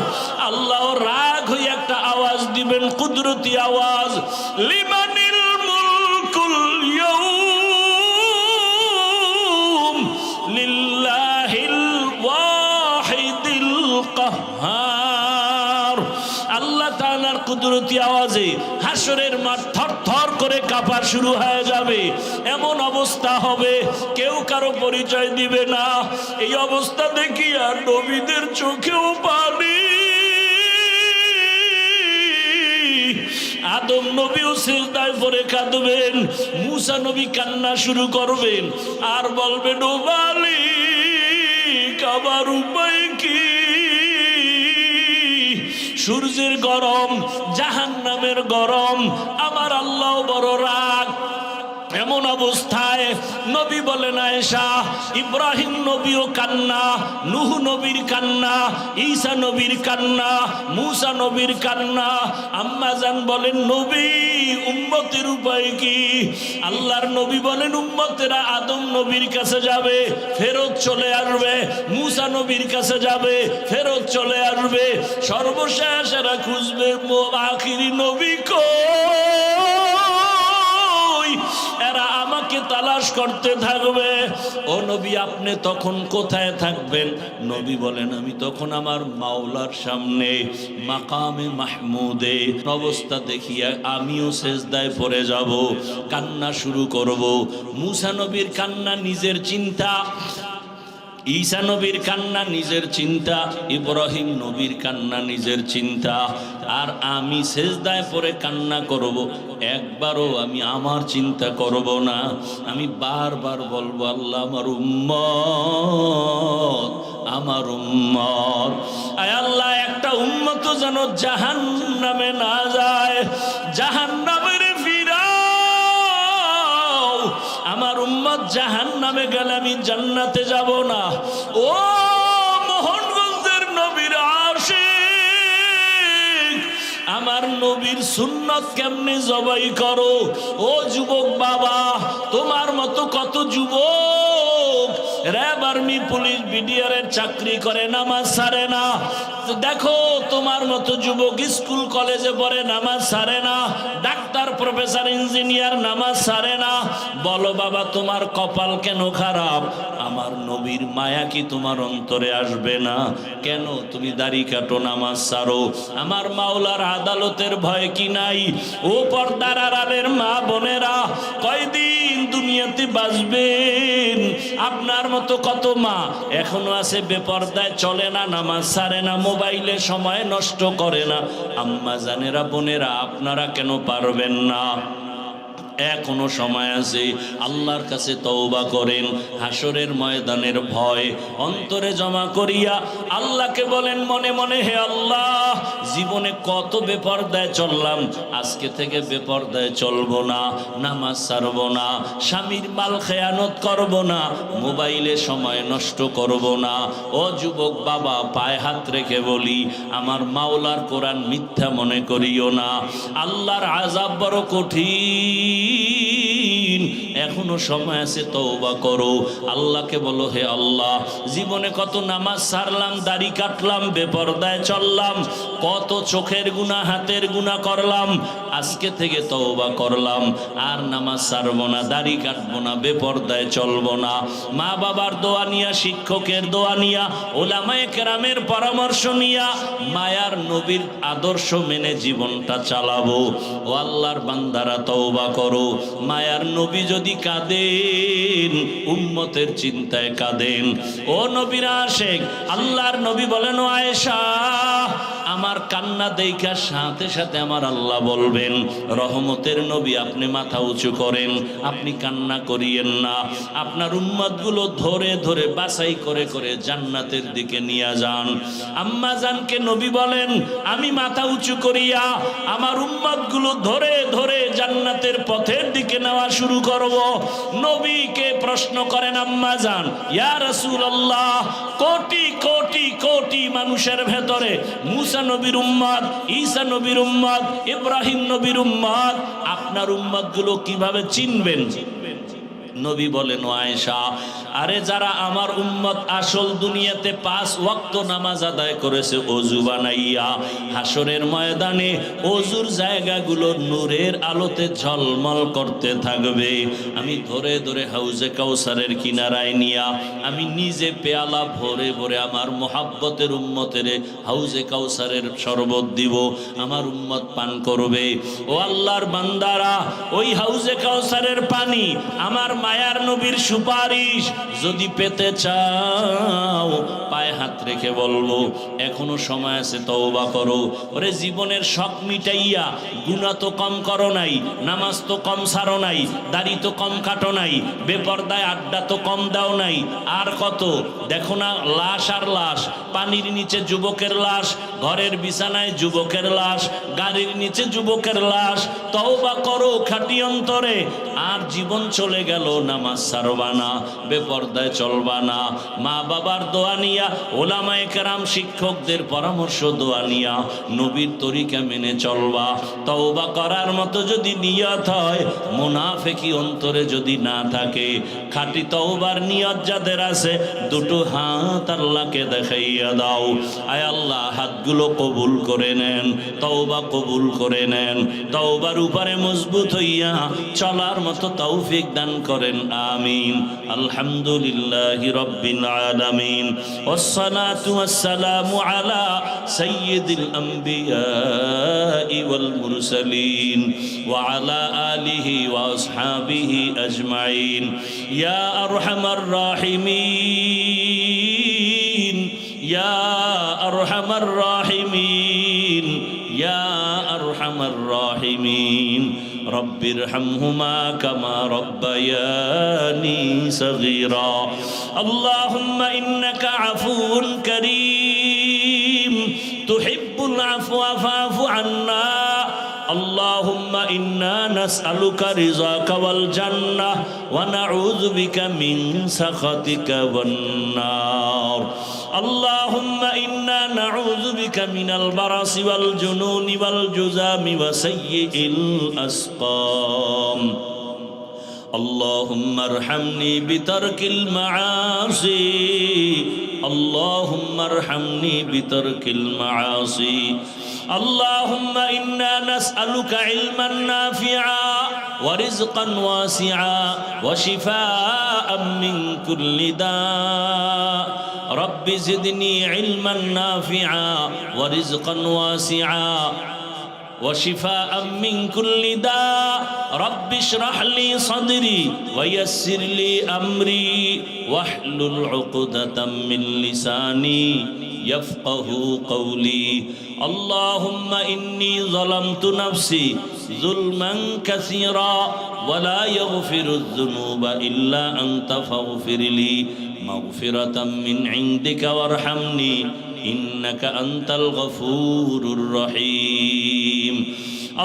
আল্লাহ রাগ হয়ে একটা আওয়াজ দিবেন, কুদরতি আওয়াজ, লিমানিল মুলকুল ইয়াউম লিল্লাহিল ওয়াহিদিল কাহ্হার। আল্লাহ তাআলার কুদরতি আওয়াজে হাসরের মাঠ থরথর করে কাঁপা শুরু হয়ে যাবে। এমন অবস্থা হবে কেউ কারো পরিচয় দিবে না। এই অবস্থা দেখিয়া নবীদের চোখেও পানি। আদম নবীও সিজদায় পড়ে কাঁদবেন, মুসা নবী কান্না শুরু করবেন আর বলবেন, ও মালিক, আমার উপায় কি? সূর্যের গরম, জাহান্নামের গরম, আমার আল্লাহ বড় রাগ। এমন অবস্থায় নবী বলেন আয়েশা, ইব্রাহিম নবীও কান্না, নূহ নবীর কান্না, ঈসা নবীর কান্না, মূসা নবীর কান্না। আম্মা জান বলেন নবী উম্মতের উপায় কি? আল্লাহর নবী বলেন উম্মতেরা আদম নবীর কাছে যাবে, ফেরত চলে আসবে, মূসা নবীর কাছে যাবে, ফেরত চলে আসবে, সর্বশেষ এরা খুঁজবে আখিরি নবী কই, এরা আমাকে তালাশ করতে থাকবে। ও নবী আপনি তখন কোথায় থাকবেন? নবী বলেন আমি তখন আমার মাওলার সামনে মাকামে মাহমুদে অবস্থা দেখিয়া আমিও সেজদায় পড়ে যাব, কান্না শুরু করব। মূসা নবীর কান্না নিজের চিন্তা, ঈসা নবীর কান্না নিজের চিন্তা, ইব্রাহিম নবীর কান্না নিজের চিন্তা, আর আমি সেজদায় পড়ে কান্না করব। একবারও আমি আমার চিন্তা করব না, আমি বারবার বলবো আল্লাহ আমার উম্মত, আমার উম্মত। আয় আল্লাহ একটা উম্মত যেন জাহান্নামে না যায়, জাহান্নামের আমার উম্মত জাহান্নামে গেলে আমি জান্নাতে যাব না। ও মোহনগঞ্জের নবীর আশিক, আমার নবীর সুন্নত কেমনে জবাই করো? ও যুবক বাবা, তোমার মতো কত যুবক র্যাব আর্মি পুলিশ বিডিআরের চাকরি করে, নামাজ ছাড়ে না। দেখো তোমার মতো যুবক স্কুল কলেজে পড়ে, নামাজ ছাড়ে না, ডাক্তার প্রফেসর ইঞ্জিনিয়ার নামাজ ছাড়ে না। বলো বাবা তোমার কপাল কেন খারাপ? আমার নবীর মায়া কি তোমার অন্তরে আসবে না? কেন তুমি দাড়ি কাটো, নামাজ ছাড়ো? আমার মাওলার আদালতের ভয় কি নাই? ও পর্দার আড়ালের মা বোনেরা, কয়দিন দুনিয়াতে বাঁচবেন? আপনার মতো কত মা এখনো আছে বেপর্দায়, চলে না, নামাজ ছাড়ে না, মোবাইলে সময় নষ্ট করে না। আম্মা জানেরা, বোনেরা, আপনারা কেন পারবেন না? এখনো সময় আছে, আল্লাহর কাছে তওবা করেন। হাসরের ময়দানের ভয় অন্তরে জমা করিয়া আল্লাহকে বলেন মনে মনে, হে আল্লাহ জীবনে কত বেপরদায় চললাম, আজকে থেকে বেপরদায় চলবো না, নামাজ ছাড়বো না, স্বামীর মাল খেয়ানত করব না, মোবাইলে সময় নষ্ট করব না। ও যুবক বাবা, পায়ে হাত রেখে বলি, আমার মাওলার কোরআন মিথ্যা মনে করিও না। আল্লাহর আযাব বড় কঠিন, এখনো সময় আছে, তওবা করো। আল্লাহকে বলো, হে আল্লাহ জীবনে কত নামাজ ছাড়লাম, দাড়ি কাটলাম, বেপরদায় চললাম, কত চোখের গুনাহ, হাতের গুনাহ করলাম, আজকে থেকে তওবা করলাম, আর নামাজ ছাড়বো না, দাড়ি কাটবো না, বেপরদায় চলবো না। মা বাবার দোয়া নিয়া, শিক্ষকের দোয়া নিয়া, ওলামায়ে কেরামের পরামর্শ নিয়া, মায়ার নবীর আদর্শ মেনে জীবনটা চালাবো। ও আল্লাহর বান্দারা তওবা করো। মায়ার নবী যদি কাঁদেন, উম্মতের চিন্তায় কাঁদেন। ও নবীর আশিক, আল্লাহর নবী বলেন, ও আয়েশা আমার কান্না দেখা সাথে সাথে আমার আল্লাহ বলবেন, রহমতের নবী আপনি মাথা উঁচু করেন, আপনি কান্না করিয়েন না, আপনার উম্মতগুলো ধরে ধরে বাছাই করে করে জান্নাতের দিকে নিয়ে যান। আম্মা জানকে নবী বলেন, আমি মাথা উঁচু করিয়া আমার উম্মতগুলো ধরে ধরে জান্নাতের পথের দিকে নেওয়া শুরু করব। নবীকে প্রশ্ন করেন আম্মা জান, ইয়া রাসূলুল্লাহ কোটি কোটি কোটি মানুষের ভেতরে মুসা নবীর উম্মত, ঈসা নবীর উম্মত, ইব্রাহিম নবীর উম্মত, আপনার উম্মতগুলো কিভাবে চিনবেন? নবী বলেন, ও আয়েশা আরে যারা আমার উম্মত আসল দুনিয়াতে 5 ওয়াক্ত নামাজ আদায় করেছে ওযু বানাইয়া, হাসরের ময়দানে ওযুর জায়গাগুলো নূরের আলোতে ঝলমল করতে থাকবে। আমি ধরে ধরে হাউজে কাউসারের কিনারায় নিয়া আমি নিজে পেয়ালা ভরে ভরে আমার মোহাব্বতের উম্মতের হাউজে কাউসারের শরবত দিব, আমার উম্মত পান করবে। ও আল্লাহর বান্দারা, ওই হাউজে কাউসারের পানি আমার মায়ার নবীর সুপারিশ যদি পেতে চাও, পায়ে হাত রেখে বলবো এখনো সময় আছে, তওবা করো। ওরে জীবনের শখ মিটাইয়া গুনাহ তো কম করো নাই, নামাজ তো কম ছাড়ো নাই, দাড়ি তো কম কাটো নাই, বেপরদায় আড্ডা তো কম দাও নাই, আর কত দেখো না লাশ আর লাশ, পানির নিচে যুবকের লাশ, ঘরের বিছানায় যুবকের লাশ, গাড়ির নিচে যুবকের লাশ। তওবা করো খাঁটি অন্তরে। আর জীবন চলে গেল, নামাজ ছাড়বা না, বেপরদায় চলবা না, মা বাবার দোয়া নিয়া, ওলামায়ে কেরাম শিক্ষকদের পরামর্শ দোয়া নিয়া নবীর তরিকা মেনে চলবা। তওবা করার মতো যদি নিয়ত হয়, মুনাফিকি অন্তরে যদি না থাকে, খাঁটি তওবার নিয়ত যাদের আছে, দুটো হাত আল্লাহকে দেখাইয়া দাও। আয় আল্লাহ, হাতগুলো কবুল করে নেন, তওবা কবুল করে নেন, তওবার উপরে মজবুত হইয়া চলার মতো তৌফিক দান করেন, আমিন। আলহামদুলিল্লাহি রাব্বিল আলামিন, ওয়াসসালাতু ওয়াসসালামু আলা সাইয়্যিদিল আমবিয়া ওয়াল মুরসালিন ওয়া আলা আলিহি ওয়া আসহাবিহি আজমাইন। ইয়া আরহামার রাহিমিন, ইয়া আরহামার রাহিমিন, ইয়া আরহামার রাহিমিন। রব্বিরহামহুমা কামা রব্বায়ানি সগীরা। আল্লাহুম্মা ইন্নাকা আফুউন কারীম তুহিব্বুল আফওয়া ফা'ফু আন্না। اللهم إنا نسألك رضاك والجنة ونعوذ بك من سخطك والنار. اللهم إنا نعوذ بك من البرص والجنون والجذام وسيء الأسقام. اللهم ارحمني بترك المعاصي، اللهم ارحمني بترك المعاصي. اللهم إنا نسألك علما نافعا ورزقا واسعا وشفاء من كل داء. رب زدني علما نافعا ورزقا واسعا وشفاء من كل داء. رب اشرح لي صدري ويسر لي أمري واحلل عقدة من لساني يفقه قولي. اللهم إني ظلمت نفسي ظلما كثيرا ولا يغفر الذنوب إلا أنت فاغفر لي مغفرة من عندك وارحمني إنك أنت الغفور الرحيم.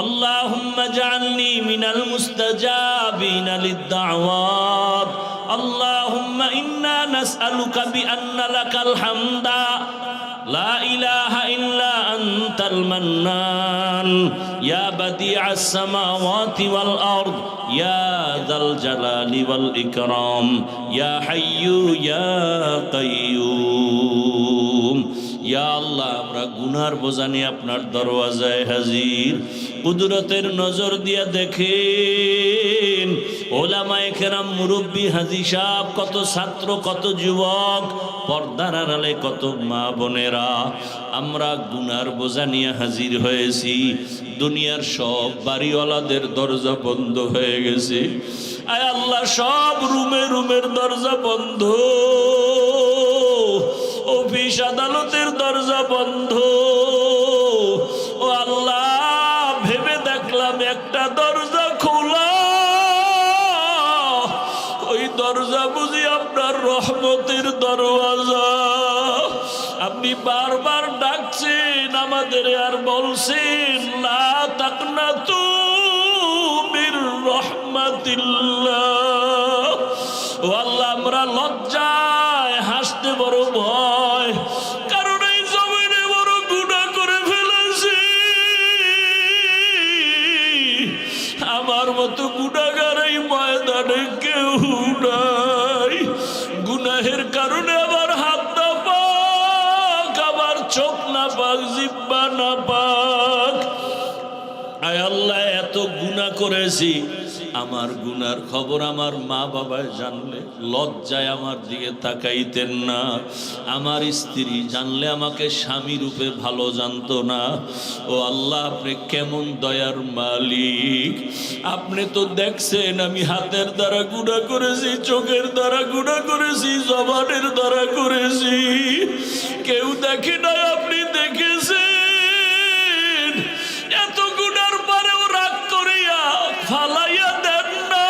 اللهم اجعلني من المستجابين للدعوات. اللهم إنا نسألك بأن لك الحمد لا إله إلا أنت المنان يا بديع السماوات والأرض يا ذا الجلال والإكرام يا حي يا قيوم. ইয়া আল্লাহ, আমরা গুনার বোঝা নিয়ে আপনার দরওয়াজায় হাজির। কুদরতের নজর দিয়া দেখেন, ওলামায়ে কেরাম, মুরব্বী, হাজী সাহেব, কত ছাত্র, কত যুবক, পর্দার আড়ালে কত মা বোনেরা, আমরা গুনার বোঝা নিয়ে হাজির হয়েছি। দুনিয়ার সব বাড়িওয়ালাদের দরজা বন্ধ হয়ে গেছে। আয় আল্লাহ, সব রুমের দরজা বন্ধ, অফিস আদালতের দরজা বন্ধ। ও আল্লাহ, ভেবে দেখলাম একটা দরজা খোলা, ওই দরজা বুঝি আপনার রহমতের দরওয়াজা। আপনি বারবার ডাকছেন আমাদের, আর বলছেন লা তাকনাতু মির রাহমাতিল্লাহ। ও আল্লাহ, আমরা লজ্জায় হাসতে বড় ভয়, কারণ এই জমিনে বড় গুনাহ করে ফেলেছি। আমার মতো গুনাহগার এই ময়দানে কেউ নাই। গুনাহের কারণে আমার হাত না পাক, আমার চোখ না পাক, জিহ্বা না পাক। আয় আল্লাহ, এত গুনাহ করেছি, আমার গুনার খবর আমার মা বাবায় জানলে লজ্জায় আমার দিকে তাকাইতেন না। আমার স্ত্রী জানলে আমাকে স্বামী রূপে ভালো জানতো না। ও আল্লাহ, আপনি কেমন দয়ার মালিক। আপনি তো দেখছেন আমি হাতের দ্বারা গুনাহ করেছি, চোখের দ্বারা গুনাহ করেছি, জবানের দ্বারা করেছি। কেউ দেখে না, আপনি দেখেছেন। এত গুনার পরেও রাগ করিয়া ফালাইয়া দেন না।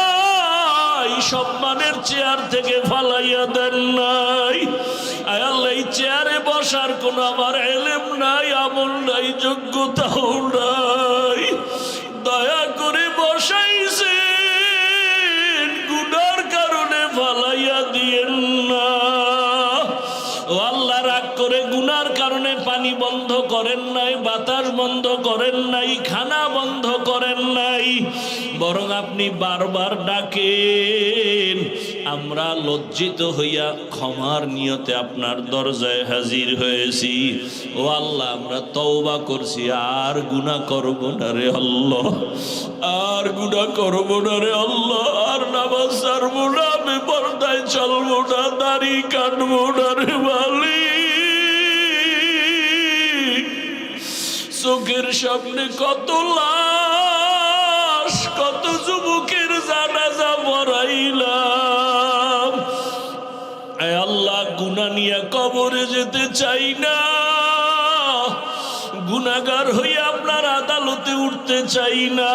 সব সম্মানের চেয়ার থেকে ফালাইয়া দেন নাই। আয় আল্লাহ, এই চেয়ারে বসার কোন আমার এলেম নাই, আমল নাই, যোগ্যতাও নাই, দয়া করে বসাইছেন, গুনার কারণে ফালাইয়া দিয়েন না। ও আল্লাহ, রাগ করে গুনার কারণে পানি বন্ধ করেন নাই, বাতাস বন্ধ করেন নাই, খানা বন্ধ করেন নাই, বরং আপনি বারবার ডাকেন। আমরা লজ্জিত হইয়া ক্ষমার নিয়তে আপনার দরজায় হাজির হয়েছি। ও আল্লাহ, আমরা তওবা করছি, আর গুনাহ করব না রে আল্লাহ, আর গুনাহ করব না রে আল্লাহ, আর নামাজ ছাড়বো না, বেপরদায় চলবো না, দাড়ি কাটবো না রে মালিক। চোখের সামনে কত লাশ, কত যুবকের জানাজা পড়াইলাম। আয় আল্লাহ, গুনাহ নিয়ে কবরে যেতে চাই না, গুনাহগার হইয়া আপনার আদালতে উঠতে চাই না।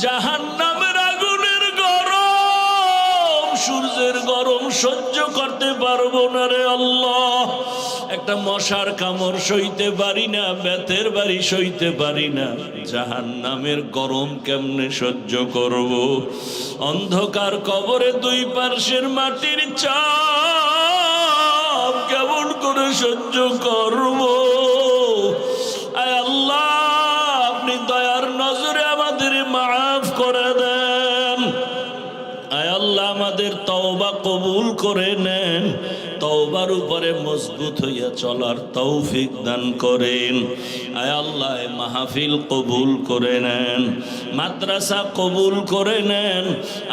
জাহান্নামের আগুনের গরম, সূর্যের গরম সহ্য করতে পারবো না রে আল্লাহ। একটা মশার কামড় সইতে পারি না, বেতের বাড়ি সইতে পারি না, জাহান্নামের গরম কেমনে সহ্য করব? অন্ধকার কবরে দুই পার্শ্বের মাটির চাপ কেমন করে সহ্য করব? আয় আল্লাহ, আপনি দয়ার নজরে আমাদের মাফ করে দেন। আয় আল্লাহ, আমাদের তওবা কবুল করে নেন, তওবার উপরে মজবুত হইয়া চলার তৌফিক দান করেন। আয় আল্লাহ, মাহফিল কবুল করে নেন, মাদ্রাসা কবুল করে নেন,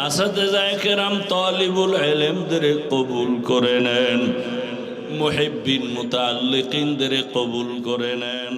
আসাতেজায়ে কেরাম তালিবুল ইলমদের কবুল করে নেন, মুহিব্বিন মুতাআল্লিকিনদের কবুল করে নেন।